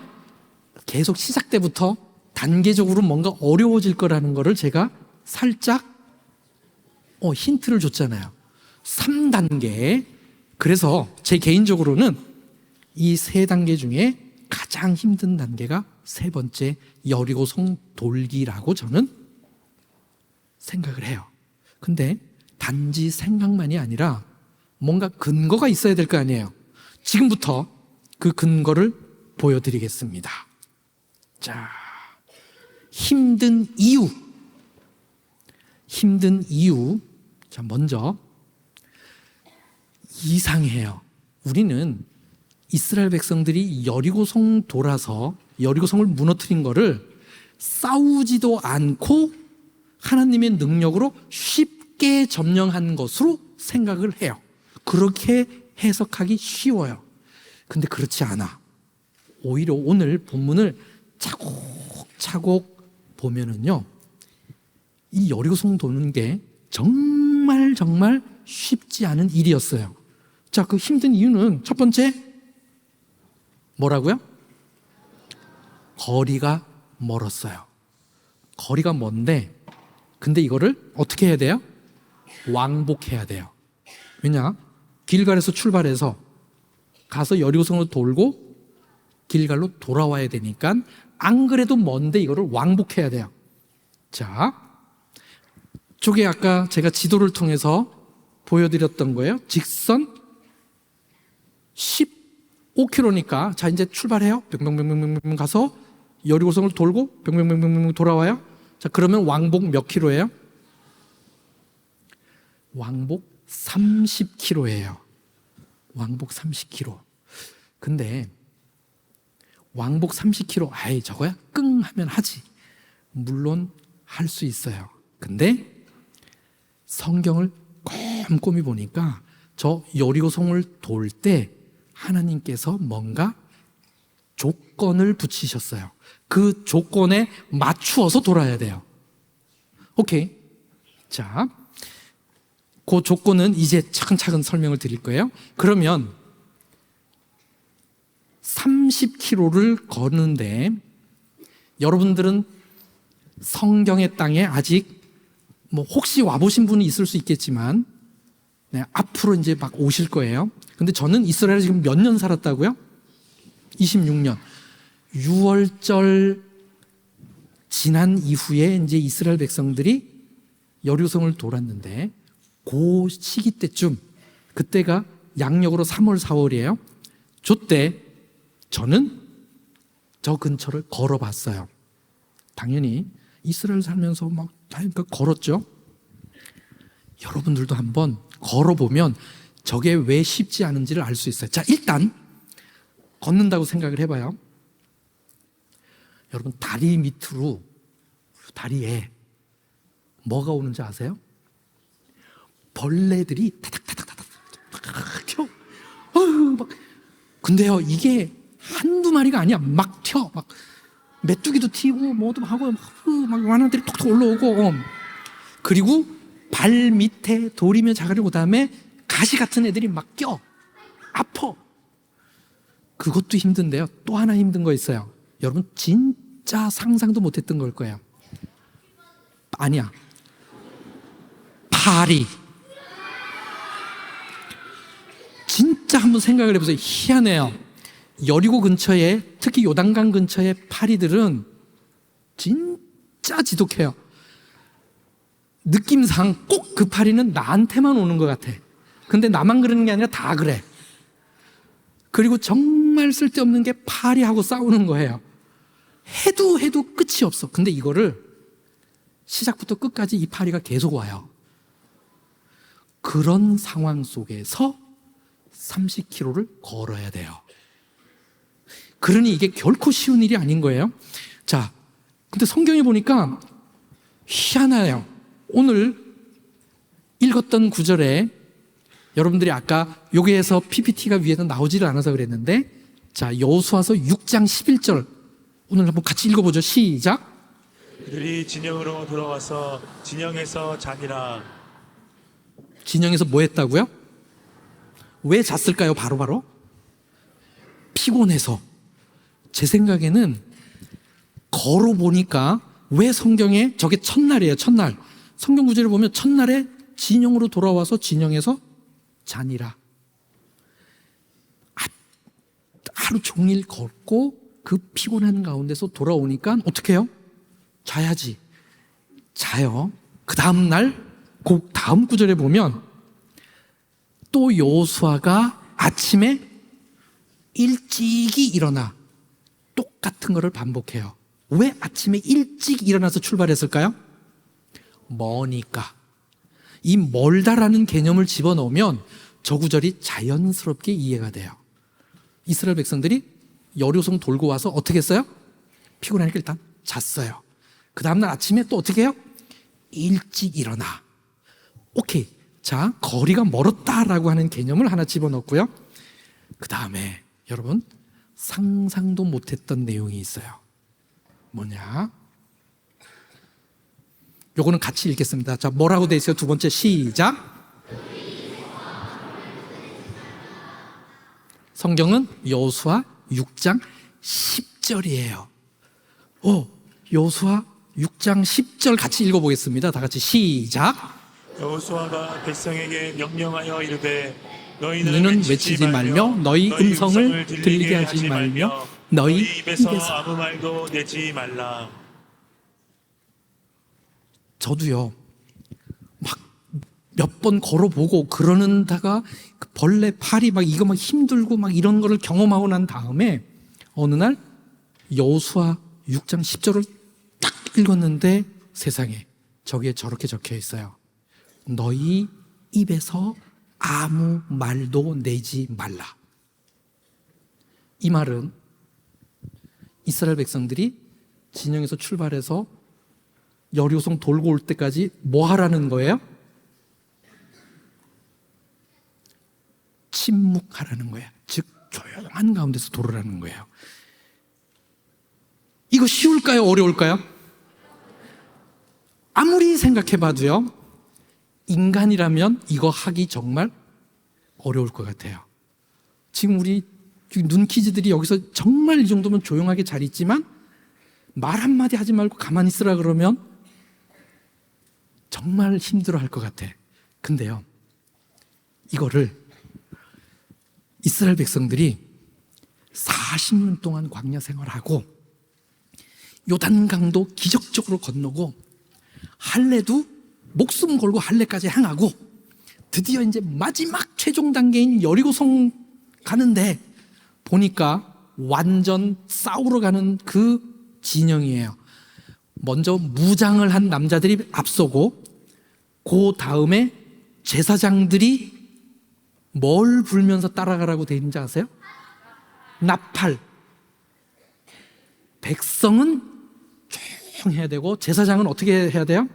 S1: 계속 시작 때부터 단계적으로 뭔가 어려워질 거라는 거를 제가 살짝 힌트를 줬잖아요. 3단계. 그래서 제 개인적으로는 이 세 단계 중에 가장 힘든 단계가 세 번째 여리고성 돌기라고 저는 생각을 해요. 근데 단지 생각만이 아니라 뭔가 근거가 있어야 될 거 아니에요. 지금부터 그 근거를 보여드리겠습니다. 자, 힘든 이유. 자, 먼저 이상해요. 우리는 이스라엘 백성들이 여리고성 돌아서 여리고성을 무너뜨린 거를 싸우지도 않고 하나님의 능력으로 쉽게 점령한 것으로 생각을 해요. 그렇게 해석하기 쉬워요. 근데 그렇지 않아. 오히려 오늘 본문을 차곡차곡 보면은요, 이 여리고성 도는 게 정말 쉽지 않은 일이었어요. 자, 그 힘든 이유는 첫 번째 뭐라고요? 거리가 멀었어요. 거리가 먼데, 근데 이거를 어떻게 해야 돼요? 왕복해야 돼요. 왜냐? 길갈에서 출발해서 가서 여리고성으로 돌고 길갈로 돌아와야 되니까 안 그래도 먼데 이거를 왕복해야 돼요. 자, 저게 아까 제가 지도를 통해서 보여드렸던 거예요. 직선 15km니까 자, 이제 출발해요. 뿅뿅뿅뿅뿅 가서 여리고성을 돌고 병병병병 돌아와요. 자, 그러면 왕복 몇 킬로예요? 왕복 30킬로예요. 왕복 30킬로. 근데 왕복 30킬로, 아이 저거야 끙 하면 하지. 물론 할 수 있어요. 근데 성경을 꼼꼼히 보니까 저 여리고성을 돌 때 하나님께서 뭔가 조건을 붙이셨어요. 그 조건에 맞추어서 돌아야 돼요. 오케이. 자, 그 조건은 이제 차근차근 설명을 드릴 거예요. 그러면 30km를 걷는데 여러분들은 성경의 땅에 아직 뭐 혹시 와보신 분이 있을 수 있겠지만 네, 앞으로 이제 막 오실 거예요. 근데 저는 이스라엘에 지금 몇 년 살았다고요? 26년. 6월절 지난 이후에 이제 이스라엘 백성들이 여리고성을 돌았는데 그 시기 때쯤, 그때가 양력으로 3월, 4월이에요. 저때 저는 저 근처를 걸어봤어요. 당연히 이스라엘 살면서 막 하니까 걸었죠. 여러분들도 한번 걸어보면 저게 왜 쉽지 않은지를 알 수 있어요. 자, 일단 걷는다고 생각을 해봐요. 여러분, 다리 밑으로, 다리에 뭐가 오는지 아세요? 벌레들이 타닥타닥타닥 튀어. 막. 근데요, 이게 한두 마리가 아니야. 막 튀어. 막 메뚜기도 튀고 뭐도 하고 막 많은들이 톡톡 올라오고. 그리고 발 밑에 돌이며 자가리고 그다음에 가시 같은 애들이 막 껴. 아파. 그것도 힘든데요. 또 하나 힘든 거 있어요. 여러분 진짜 상상도 못했던 걸 거예요. 아니야. 파리. 진짜 한번 생각을 해보세요. 희한해요. 여리고 근처에, 특히 요단강 근처의 파리들은 진짜 지독해요. 느낌상 꼭 그 파리는 나한테만 오는 것 같아. 근데 나만 그러는 게 아니라 다 그래. 그리고 정말 쓸데없는 게 파리하고 싸우는 거예요. 해도 끝이 없어. 근데 이거를 시작부터 끝까지 이 파리가 계속 와요. 그런 상황 속에서 30km를 걸어야 돼요. 그러니 이게 결코 쉬운 일이 아닌 거예요. 자, 근데 성경에 보니까 희한해요. 오늘 읽었던 구절에 여러분들이 아까 여기에서 PPT가 위에서 나오지를 않아서 그랬는데, 자, 여호수아서 6장 11절 오늘 한번 같이 읽어보죠. 시작.
S2: 그들이 진영으로 돌아와서 진영에서 자니라.
S1: 진영에서 뭐 했다고요? 왜 잤을까요? 바로 피곤해서. 제 생각에는 걸어보니까 왜 성경에 저게 첫날이에요. 첫날. 성경 구절을 보면 첫날에 진영으로 돌아와서 진영에서 자니라. 하루 종일 걷고 그 피곤한 가운데서 돌아오니까 어떻게 해요? 자야지. 자요. 그 다음날 그 다음 구절에 보면 또 여호수아가 아침에 일찍이 일어나 똑같은 거를 반복해요. 왜 아침에 일찍 일어나서 출발했을까요? 머니까. 이 멀다라는 개념을 집어넣으면 저 구절이 자연스럽게 이해가 돼요. 이스라엘 백성들이 여리고성 돌고 와서 어떻게 했어요? 피곤하니까 일단 잤어요. 그 다음날 아침에 또 어떻게 해요? 일찍 일어나. 오케이. 자, 거리가 멀었다라고 하는 개념을 하나 집어넣고요. 그 다음에 여러분 상상도 못했던 내용이 있어요. 뭐냐? 요거는 같이 읽겠습니다. 자, 뭐라고 돼 있어요? 두 번째 시작. 성경은 여호수아 6장 10절이에요. 여호수아 6장 10절 같이 읽어보겠습니다. 다 같이 시작.
S2: 여호수아가 백성에게 명령하여 이르되
S1: 너희는 외치지 말며 너희 음성을 들리게 하지 말며 너희
S2: 입에서
S1: 입에서.
S2: 아무 말도 내지 말라.
S1: 저도요 막 몇 번 걸어보고 그러는다가 그 벌레 파리 막 이거 막 힘들고 막 이런 거를 경험하고 난 다음에 어느 날 여호수아 6장 10절을 딱 읽었는데 세상에 저기에 저렇게 적혀 있어요. 너희 입에서 아무 말도 내지 말라. 이 말은 이스라엘 백성들이 진영에서 출발해서 여리고성 돌고 올 때까지 뭐 하라는 거예요? 침묵하라는 거예요. 즉 조용한 가운데서 돌으라는 거예요. 이거 쉬울까요? 어려울까요? 아무리 생각해봐도요, 인간이라면 이거 하기 정말 어려울 것 같아요. 지금 우리 눈키즈들이 여기서 정말 이 정도면 조용하게 잘 있지만 말 한마디 하지 말고 가만히 있으라 그러면 정말 힘들어 할 것 같아. 근데요, 이거를 이스라엘 백성들이 40년 동안 광야 생활하고 요단강도 기적적으로 건너고 할례도 목숨 걸고 할례까지 행하고 드디어 이제 마지막 최종 단계인 여리고성 가는데 보니까 완전 싸우러 가는 그 진영이에요. 먼저 무장을 한 남자들이 앞서고 그 다음에 제사장들이 뭘 불면서 따라가라고 돼 있는지 아세요? 나팔. 백성은 조용해야 되고 제사장은 어떻게 해야 돼요?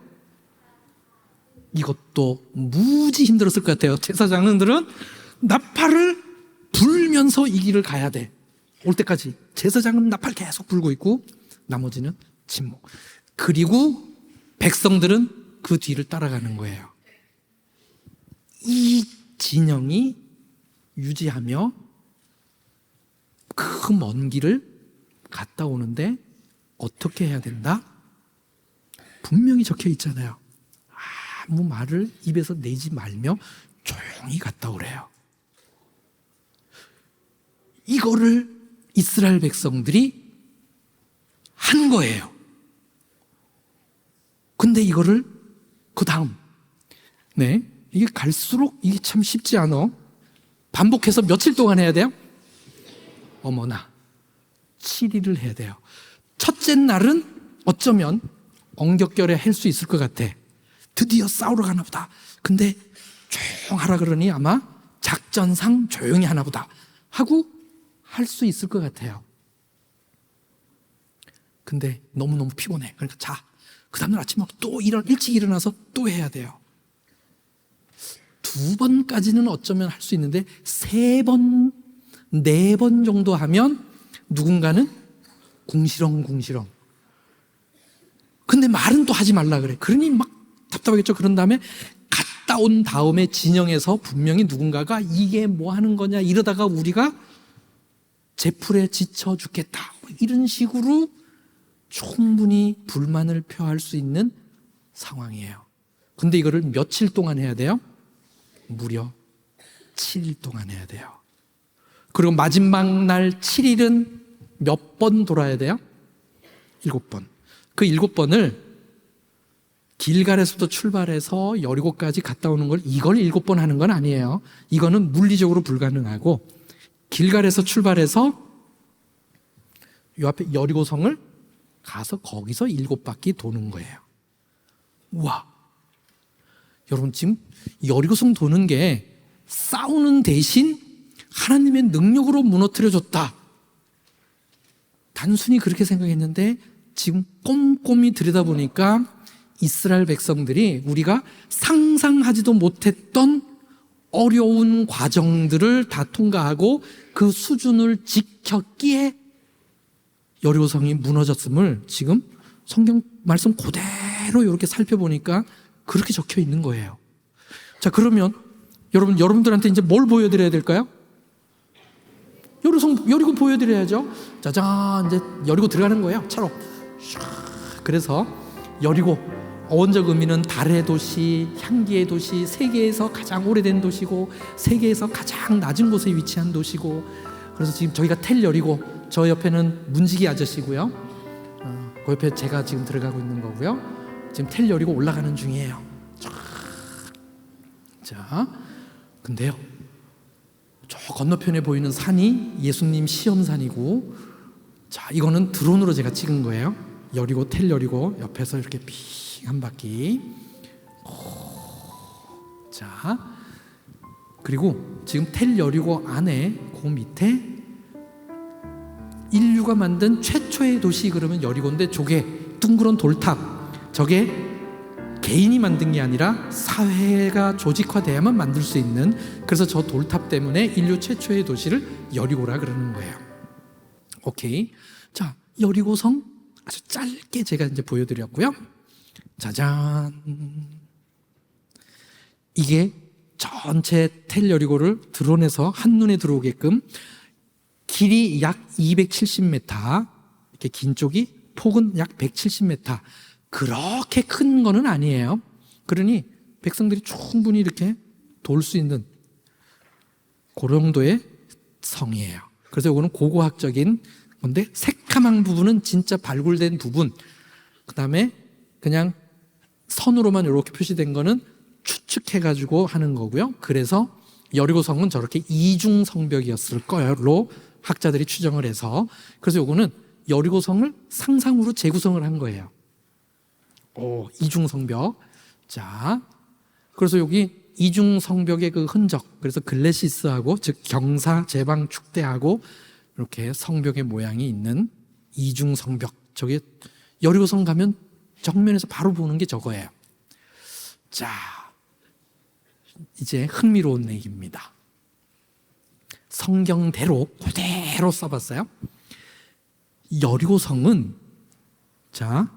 S1: 이것도 무지 힘들었을 것 같아요. 제사장들은 나팔을 불면서 이 길을 가야 돼. 올 때까지 제사장은 나팔 계속 불고 있고 나머지는 침묵. 그리고 백성들은 그 뒤를 따라가는 거예요. 이 진영이 유지하며 그 먼 길을 갔다 오는데 어떻게 해야 된다? 분명히 적혀 있잖아요. 아무 말을 입에서 내지 말며 조용히 갔다 오래요. 이거를 이스라엘 백성들이 한 거예요. 근데 이거를 그 다음, 네, 이게 갈수록 이게 참 쉽지 않아. 반복해서 며칠 동안 해야 돼요? 어머나, 7일을 해야 돼요. 첫째 날은 어쩌면 엉겹결에 할 수 있을 것 같아. 드디어 싸우러 가나 보다. 근데 조용하라 그러니 아마 작전상 조용히 하나 보다 하고 할 수 있을 것 같아요. 근데 너무너무 피곤해. 그러니까 자, 그 다음날 아침에 또 일찍 일어나서 또 해야 돼요. 2번까지는 어쩌면 할 수 있는데 3번, 4번 정도 하면 누군가는 궁시렁궁시렁. 근데 말은 또 하지 말라 그래. 그러니 막 답답하겠죠. 그런 다음에 갔다 온 다음에 진영에서 분명히 누군가가 이게 뭐 하는 거냐 이러다가 우리가 제풀에 지쳐 죽겠다. 이런 식으로 충분히 불만을 표할 수 있는 상황이에요. 근데 이거를 며칠 동안 해야 돼요? 무려 7일 동안 해야 돼요. 그리고 마지막 날 7일은 몇 번 돌아야 돼요? 7번. 그 7번을 길갈에서부터 출발해서 여리고까지 갔다 오는 걸 이걸 7번 하는 건 아니에요. 이거는 물리적으로 불가능하고 길갈에서 출발해서 요 앞에 여리고성을 가서 거기서 7바퀴 도는 거예요. 우와. 여러분 지금 여리고성 도는 게 싸우는 대신 하나님의 능력으로 무너뜨려줬다. 단순히 그렇게 생각했는데 지금 꼼꼼히 들여다보니까 이스라엘 백성들이 우리가 상상하지도 못했던 어려운 과정들을 다 통과하고 그 수준을 지켰기에 여리고성이 무너졌음을 지금 성경 말씀 그대로 이렇게 살펴보니까 그렇게 적혀 있는 거예요. 자, 그러면 여러분들한테 이제 뭘 보여드려야 될까요? 여리고 보여드려야죠. 짜잔, 이제 여리고 들어가는 거예요. 차로. 그래서 여리고 어원적 의미는 달의 도시, 향기의 도시, 세계에서 가장 오래된 도시고 세계에서 가장 낮은 곳에 위치한 도시고, 그래서 지금 저희가 텔 여리고, 저 옆에는 문지기 아저씨고요. 그 옆에 제가 지금 들어가고 있는 거고요. 지금 텔 여리고 올라가는 중이에요. 자, 근데요, 저 건너편에 보이는 산이 예수님 시험산이고 자, 이거는 드론으로 제가 찍은 거예요. 여리고 텔 여리고 옆에서 이렇게 핑 한 바퀴. 자, 그리고 지금 텔 여리고 안에 그 밑에 인류가 만든 최초의 도시 그러면 여리고인데 저게 둥그런 돌탑, 저게 개인이 만든 게 아니라 사회가 조직화돼야만 만들 수 있는, 그래서 저 돌탑 때문에 인류 최초의 도시를 여리고라 그러는 거예요. 오케이. 자, 여리고성 아주 짧게 제가 이제 보여드렸고요. 짜잔. 이게 전체 텔 여리고를 드론에서 한눈에 들어오게끔 길이 약 270m, 이렇게 긴 쪽이, 폭은 약 170m. 그렇게 큰 거는 아니에요. 그러니 백성들이 충분히 이렇게 돌 수 있는 그 정도의 성이에요. 그래서 이거는 고고학적인 건데, 새카만 부분은 진짜 발굴된 부분, 그 다음에 그냥 선으로만 이렇게 표시된 거는 추측해가지고 하는 거고요. 그래서 여리고성은 저렇게 이중 성벽이었을 거로 학자들이 추정을 해서, 그래서 요거는 여리고성을 상상으로 재구성을 한 거예요. 이중 성벽. 자, 그래서 여기 이중 성벽의 그 흔적, 그래서 글래시스하고, 즉 경사, 제방, 축대하고 이렇게 성벽의 모양이 있는 이중 성벽. 저게 여리고성 가면 정면에서 바로 보는 게 저거예요. 자, 이제 흥미로운 얘기입니다. 성경대로 그대로 써봤어요. 여리고성은, 자,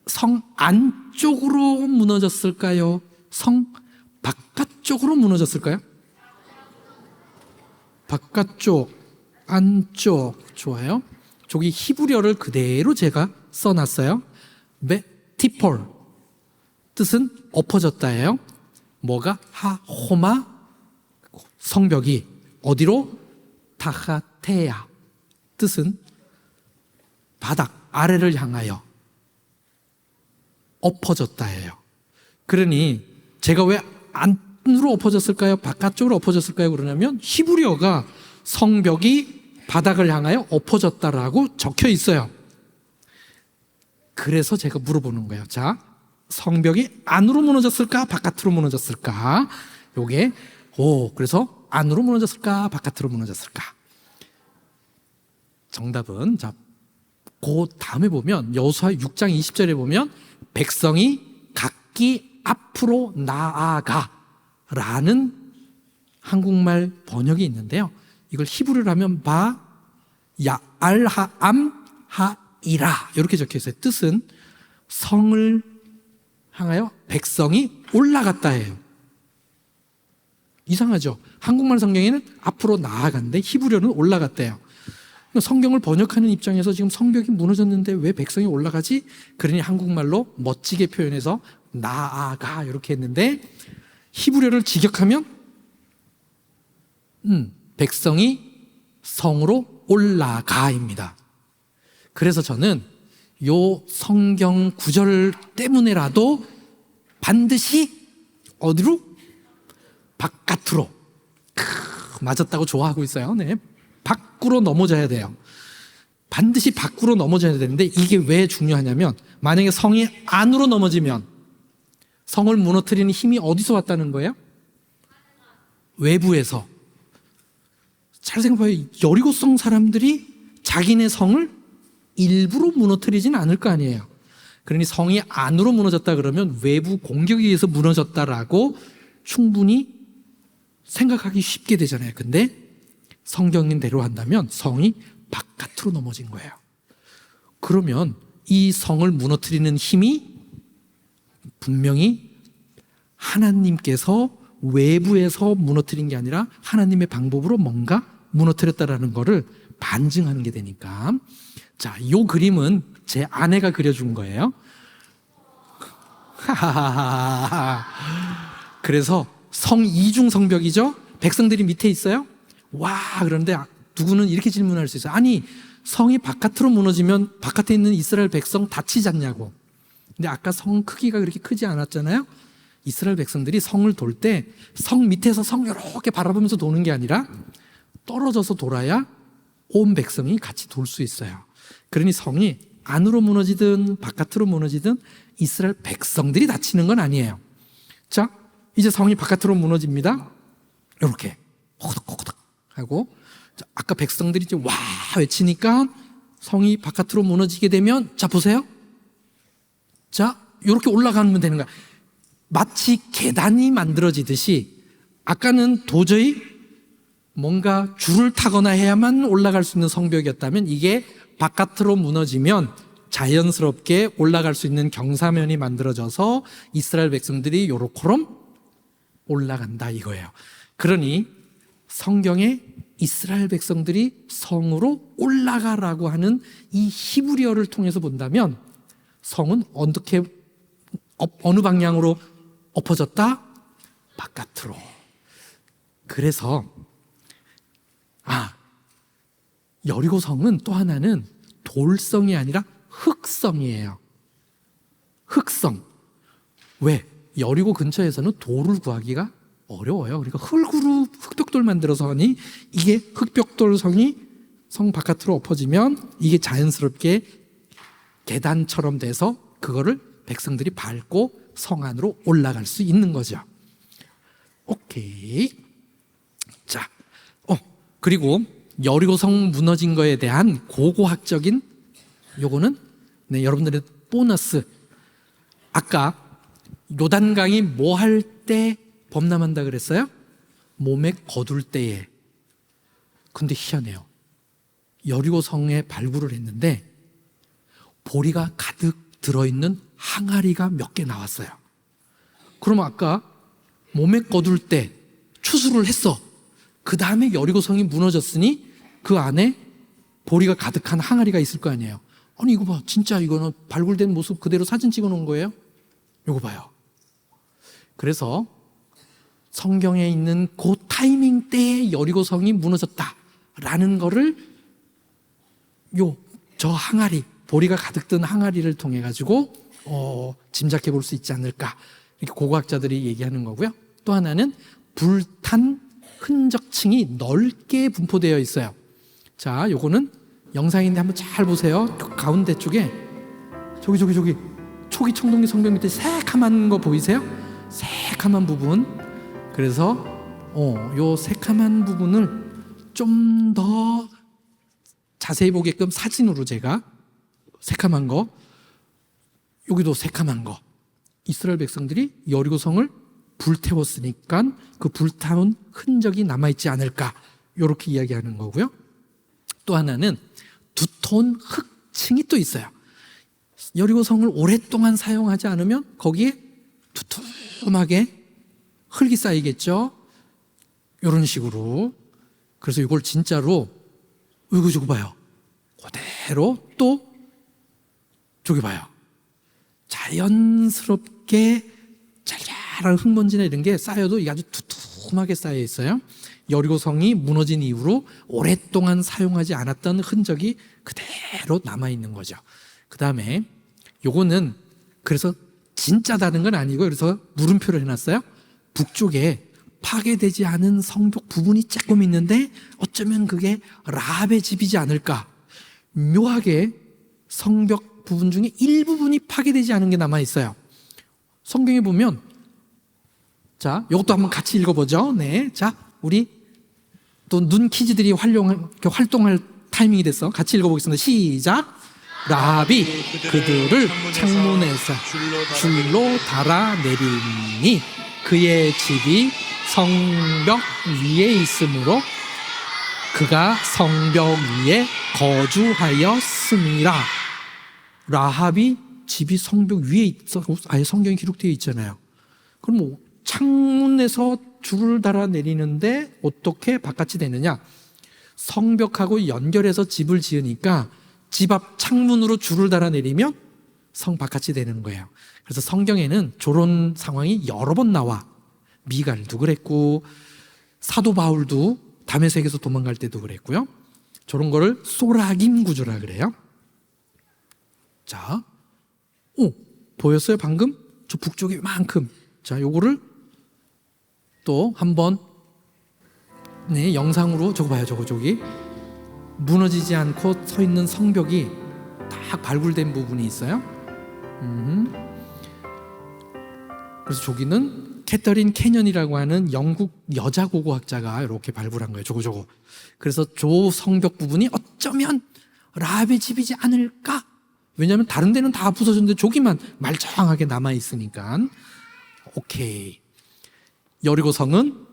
S1: 성 안쪽으로 무너졌을까요? 성 바깥쪽으로 무너졌을까요? 바깥쪽, 안쪽. 좋아요. 저기 히브리어를 그대로 제가 써놨어요. 티폴, 뜻은 엎어졌다예요. 뭐가? 하호마, 성벽이 어디로? 타하테야, 뜻은 바닥, 아래를 향하여 엎어졌다예요. 그러니 제가 왜 안으로 엎어졌을까요? 바깥쪽으로 엎어졌을까요? 그러냐면 히브리어가 성벽이 바닥을 향하여 엎어졌다라고 적혀 있어요. 그래서 제가 물어보는 거예요. 자, 성벽이 안으로 무너졌을까? 바깥으로 무너졌을까? 요게, 그래서 안으로 무너졌을까? 바깥으로 무너졌을까? 정답은, 자, 그 다음에 보면 여호수아 6장 20절에 보면 백성이 각기 앞으로 나아가 라는 한국말 번역이 있는데요. 이걸 히브리어로 하면 알하암 하이라 이렇게 적혀 있어요. 뜻은 성을 향하여 백성이 올라갔다 해요. 이상하죠? 한국말 성경에는 앞으로 나아간데 히브리어는 올라갔대요. 성경을 번역하는 입장에서 지금 성벽이 무너졌는데 왜 백성이 올라가지? 그러니 한국말로 멋지게 표현해서 나아가 이렇게 했는데, 히브리어를 직역하면 백성이 성으로 올라가입니다. 그래서 저는 요 성경 구절 때문에라도 반드시 어디로? 바깥으로. 맞았다고 좋아하고 있어요. 네. 밖으로 넘어져야 돼요. 반드시 밖으로 넘어져야 되는데, 이게 왜 중요하냐면, 만약에 성이 안으로 넘어지면 성을 무너뜨리는 힘이 어디서 왔다는 거예요? 외부에서. 잘 생각해봐요. 여리고성 사람들이 자기네 성을 일부러 무너뜨리진 않을 거 아니에요. 그러니 성이 안으로 무너졌다 그러면 외부 공격에 의해서 무너졌다라고 충분히 생각하기 쉽게 되잖아요. 근데 성경인대로 한다면 성이 바깥으로 넘어진 거예요. 그러면 이 성을 무너뜨리는 힘이 분명히 하나님께서 외부에서 무너뜨린 게 아니라 하나님의 방법으로 뭔가 무너뜨렸다라는 거를 반증하는 게 되니까. 자, 요 그림은 제 아내가 그려준 거예요. 그래서 성 이중 성벽이죠. 백성들이 밑에 있어요. 와, 그런데 누구는 이렇게 질문할 수 있어요. 아니, 성이 바깥으로 무너지면 바깥에 있는 이스라엘 백성 다치지 않냐고. 근데 아까 성 크기가 그렇게 크지 않았잖아요. 이스라엘 백성들이 성을 돌 때 성 밑에서 성 이렇게 바라보면서 도는 게 아니라 떨어져서 돌아야 온 백성이 같이 돌 수 있어요. 그러니 성이 안으로 무너지든 바깥으로 무너지든 이스라엘 백성들이 다치는 건 아니에요. 자, 이제 성이 바깥으로 무너집니다. 이렇게 호덕호덕 하고, 자, 아까 백성들이 이제 와 외치니까 성이 바깥으로 무너지게 되면, 자 보세요. 자, 이렇게 올라가면 되는 거야. 마치 계단이 만들어지듯이 아까는 도저히 뭔가 줄을 타거나 해야만 올라갈 수 있는 성벽이었다면, 이게 바깥으로 무너지면 자연스럽게 올라갈 수 있는 경사면이 만들어져서 이스라엘 백성들이 요렇게럼 올라간다 이거예요. 그러니 성경에 이스라엘 백성들이 성으로 올라가라고 하는 이 히브리어를 통해서 본다면, 성은 어떻게 어느 방향으로 엎어졌다? 바깥으로. 그래서 여리고 성은 또 하나는 돌성이 아니라 흙성이에요. 흙성. 왜? 여리고 근처에서는 돌을 구하기가 어려워요. 그러니까 흙으로 흙벽돌 만들어서 하니, 이게 흙벽돌 성이 성 바깥으로 엎어지면 이게 자연스럽게 계단처럼 돼서 그거를 백성들이 밟고 성 안으로 올라갈 수 있는 거죠. 오케이. 자, 그리고 여리고 성 무너진 거에 대한 고고학적인 요거는 여러분들의 보너스. 아까 요단강이 뭐 할 때 범람한다 그랬어요? 몸에 거둘 때에. 근데 희한해요. 여리고 성에 발굴을 했는데 보리가 가득 들어있는 항아리가 몇 개 나왔어요. 그럼 아까 몸에 거둘 때 추수를 했어. 그 다음에 여리고 성이 무너졌으니 그 안에 보리가 가득한 항아리가 있을 거 아니에요. 아니 이거 봐, 진짜 이거는 발굴된 모습 그대로 사진 찍어 놓은 거예요. 이거 봐요. 그래서 성경에 있는 그 타이밍 때에 여리고 성이 무너졌다라는 거를 저 항아리, 보리가 가득 든 항아리를 통해 가지고 짐작해 볼 수 있지 않을까, 이렇게 고고학자들이 얘기하는 거고요. 또 하나는 불탄 흔적층이 넓게 분포되어 있어요. 자, 요거는 영상인데 한번 잘 보세요. 가운데 쪽에 저기 초기 청동기 성벽 밑에 새카만 거 보이세요? 새카만 부분. 그래서 요 새카만 부분을 좀 더 자세히 보게끔 사진으로 제가 새카만 거, 여기도 새카만 거, 이스라엘 백성들이 여리고 성을 불태웠으니까 그 불타온 흔적이 남아있지 않을까, 이렇게 이야기하는 거고요. 또 하나는 두터운 흙층이 또 있어요. 여리고 성을 오랫동안 사용하지 않으면 거기에 두툼하게 흙이 쌓이겠죠. 이런 식으로. 그래서 이걸 진짜로 저거 봐요. 그대로 또 저기 봐요. 자연스럽게 잘잘한 흙먼지나 이런 게 쌓여도 이게 아주 두툼하게 쌓여 있어요. 여리고 성이 무너진 이후로 오랫동안 사용하지 않았던 흔적이 그대로 남아 있는 거죠. 그 다음에 요거는 그래서 진짜 다른 건 아니고, 그래서 물음표를 해놨어요. 북쪽에 파괴되지 않은 성벽 부분이 조금 있는데 어쩌면 그게 라합의 집이지 않을까. 묘하게 성벽 부분 중에 일부분이 파괴되지 않은 게 남아 있어요. 성경에 보면, 자, 이것도 한번 같이 읽어보죠. 네, 자, 우리 또 눈 키즈들이 활동할 타이밍이 됐어. 같이 읽어보겠습니다. 시작. 라합이 그들을 창문에서 줄로 달아내리니 그의 집이 성벽 위에 있으므로 그가 성벽 위에 거주하였습니다. 라합이 집이 성벽 위에 있어, 아예 성경에 기록되어 있잖아요. 그럼 뭐 창문에서 줄을 달아 내리는데 어떻게 바깥이 되느냐? 성벽하고 연결해서 집을 지으니까 집 앞 창문으로 줄을 달아 내리면 성 바깥이 되는 거예요. 그래서 성경에는 저런 상황이 여러 번 나와. 미갈도 그랬고, 사도 바울도 다메섹에서 도망갈 때도 그랬고요. 저런 거를 소라김 구조라 그래요. 자, 보였어요 방금? 저 북쪽이 이만큼. 자, 요거를 또 한번 영상으로 저거 봐요. 저기 무너지지 않고 서 있는 성벽이 딱 발굴된 부분이 있어요. 그래서 저기는 캐터린 캐년이라고 하는 영국 여자 고고학자가 이렇게 발굴한 거예요. 저거. 그래서 저 성벽 부분이 어쩌면 라합의 집이지 않을까? 왜냐하면 다른 데는 다 부서졌는데 저기만 말짱하게 남아 있으니까. 오케이. 여리고성은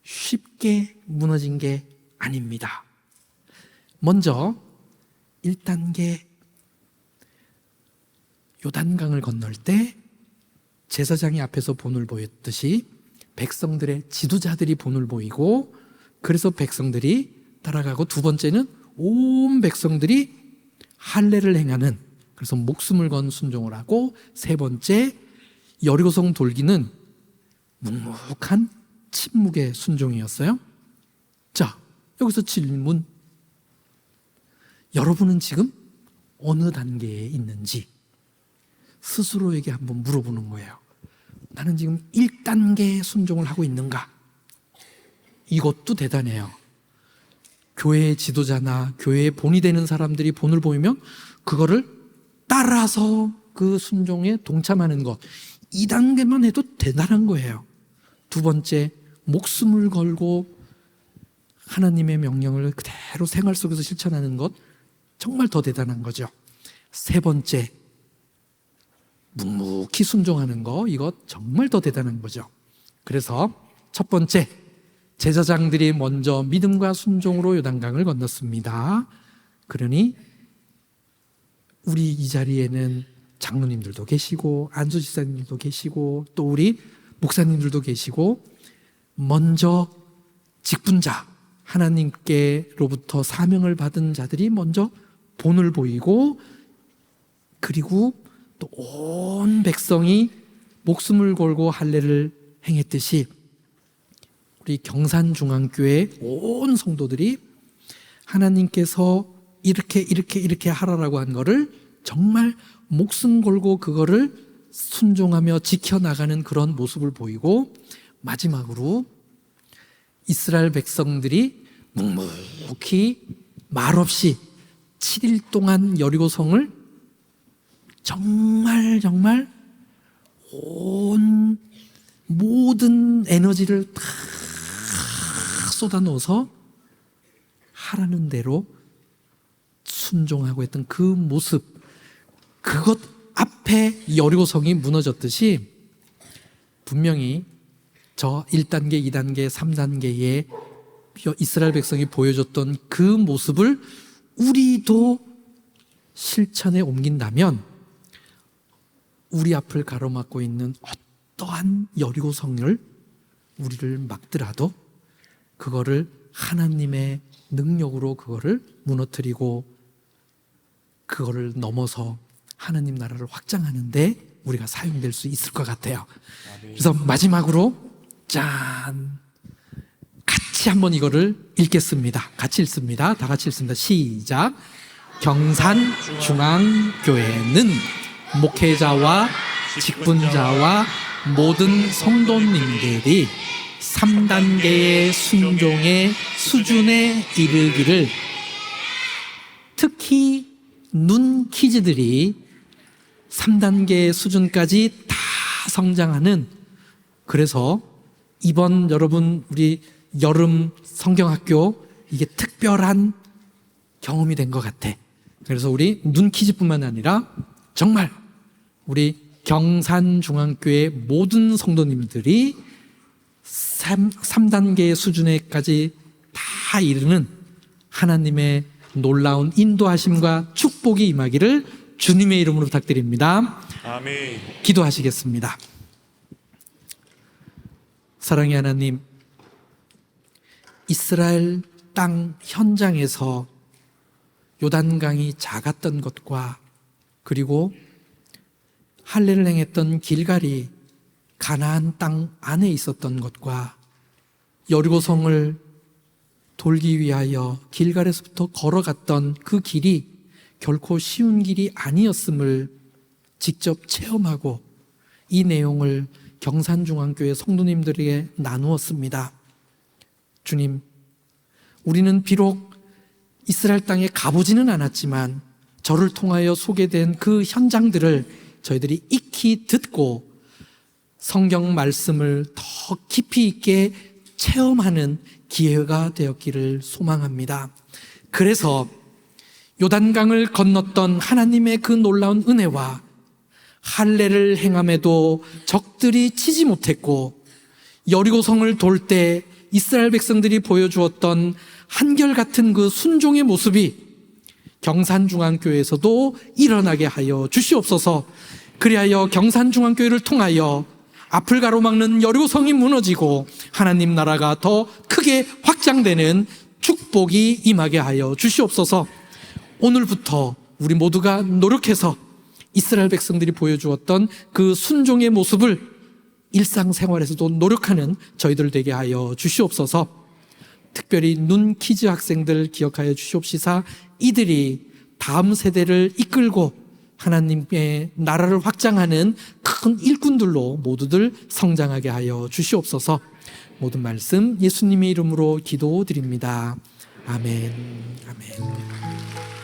S1: 쉽게 무너진 게 아닙니다. 먼저 1단계 요단강을 건널 때 제사장이 앞에서 본을 보였듯이 백성들의 지도자들이 본을 보이고, 그래서 백성들이 따라가고, 두 번째는 온 백성들이 할례를 행하는, 그래서 목숨을 건 순종을 하고, 세 번째 여리고성 돌기는 묵묵한 침묵의 순종이었어요. 자, 여기서 질문. 여러분은 지금 어느 단계에 있는지 스스로에게 한번 물어보는 거예요. 나는 지금 1단계 순종을 하고 있는가? 이것도 대단해요. 교회의 지도자나 교회의 본이 되는 사람들이 본을 보이면 그거를 따라서 그 순종에 동참하는 것, 2단계만 해도 대단한 거예요. 두 번째, 목숨을 걸고 하나님의 명령을 그대로 생활 속에서 실천하는 것, 정말 더 대단한 거죠. 세 번째, 묵묵히 순종하는 거, 이거 정말 더 대단한 거죠. 그래서 첫 번째, 제사장들이 먼저 믿음과 순종으로 요단강을 건넜습니다. 그러니 우리 이 자리에는 장로님들도 계시고 안수지사님들도 계시고 또 우리 목사님들도 계시고, 먼저 직분자, 하나님께로부터 사명을 받은 자들이 먼저 본을 보이고, 그리고 또 온 백성이 목숨을 걸고 할례를 행했듯이 우리 경산중앙교회 온 성도들이 하나님께서 이렇게 하라라고 한 거를 정말 목숨 걸고 그거를 순종하며 지켜나가는 그런 모습을 보이고, 마지막으로 이스라엘 백성들이 묵묵히 말없이 7일 동안 여리고성을 정말 온 모든 에너지를 다 쏟아넣어서 하라는 대로 순종하고 했던 그 모습, 그것 앞에 여리고성이 무너졌듯이 분명히 저 1단계, 2단계, 3단계의 이스라엘 백성이 보여줬던 그 모습을 우리도 실천에 옮긴다면 우리 앞을 가로막고 있는 어떠한 여리고성을 우리를 막더라도 그거를 하나님의 능력으로 그거를 무너뜨리고 그거를 넘어서 하나님 나라를 확장하는데 우리가 사용될 수 있을 것 같아요. 그래서 마지막으로 짠, 같이 한번 이거를 읽겠습니다. 같이 읽습니다. 다 같이 읽습니다. 시작. 경산중앙교회는 목회자와 직분자와 모든 성도님들이 3단계의 순종의 수준에 이르기를, 특히 눈 키즈들이 3단계 수준까지 다 성장하는, 그래서 이번 여러분 우리 여름 성경학교 이게 특별한 경험이 된 것 같아. 그래서 우리 눈 키즈뿐만 아니라 정말 우리 경산중앙교회 모든 성도님들이 3단계 수준에까지 다 이르는 하나님의 놀라운 인도하심과 축복이 임하기를 주님의 이름으로 부탁드립니다.
S2: 아멘.
S1: 기도하시겠습니다. 사랑의 하나님, 이스라엘 땅 현장에서 요단강이 작았던 것과 그리고 할례를 행했던 길갈이 가나안 땅 안에 있었던 것과 여리고성을 돌기 위하여 길갈에서부터 걸어갔던 그 길이 결코 쉬운 길이 아니었음을 직접 체험하고 이 내용을 경산중앙교회 성도님들에게 나누었습니다. 주님, 우리는 비록 이스라엘 땅에 가보지는 않았지만 저를 통하여 소개된 그 현장들을 저희들이 익히 듣고 성경 말씀을 더 깊이 있게 체험하는 기회가 되었기를 소망합니다. 그래서 요단강을 건넜던 하나님의 그 놀라운 은혜와 할례를 행함에도 적들이 치지 못했고, 여리고성을 돌 때 이스라엘 백성들이 보여주었던 한결같은 그 순종의 모습이 경산중앙교회에서도 일어나게 하여 주시옵소서. 그리하여 경산중앙교회를 통하여 앞을 가로막는 여리고성이 무너지고 하나님 나라가 더 크게 확장되는 축복이 임하게 하여 주시옵소서. 오늘부터 우리 모두가 노력해서 이스라엘 백성들이 보여주었던 그 순종의 모습을 일상생활에서도 노력하는 저희들 되게 하여 주시옵소서. 특별히 눈키즈 학생들 기억하여 주시옵시사. 이들이 다음 세대를 이끌고 하나님의 나라를 확장하는 큰 일꾼들로 모두들 성장하게 하여 주시옵소서. 모든 말씀 예수님의 이름으로 기도드립니다. 아멘. 아멘.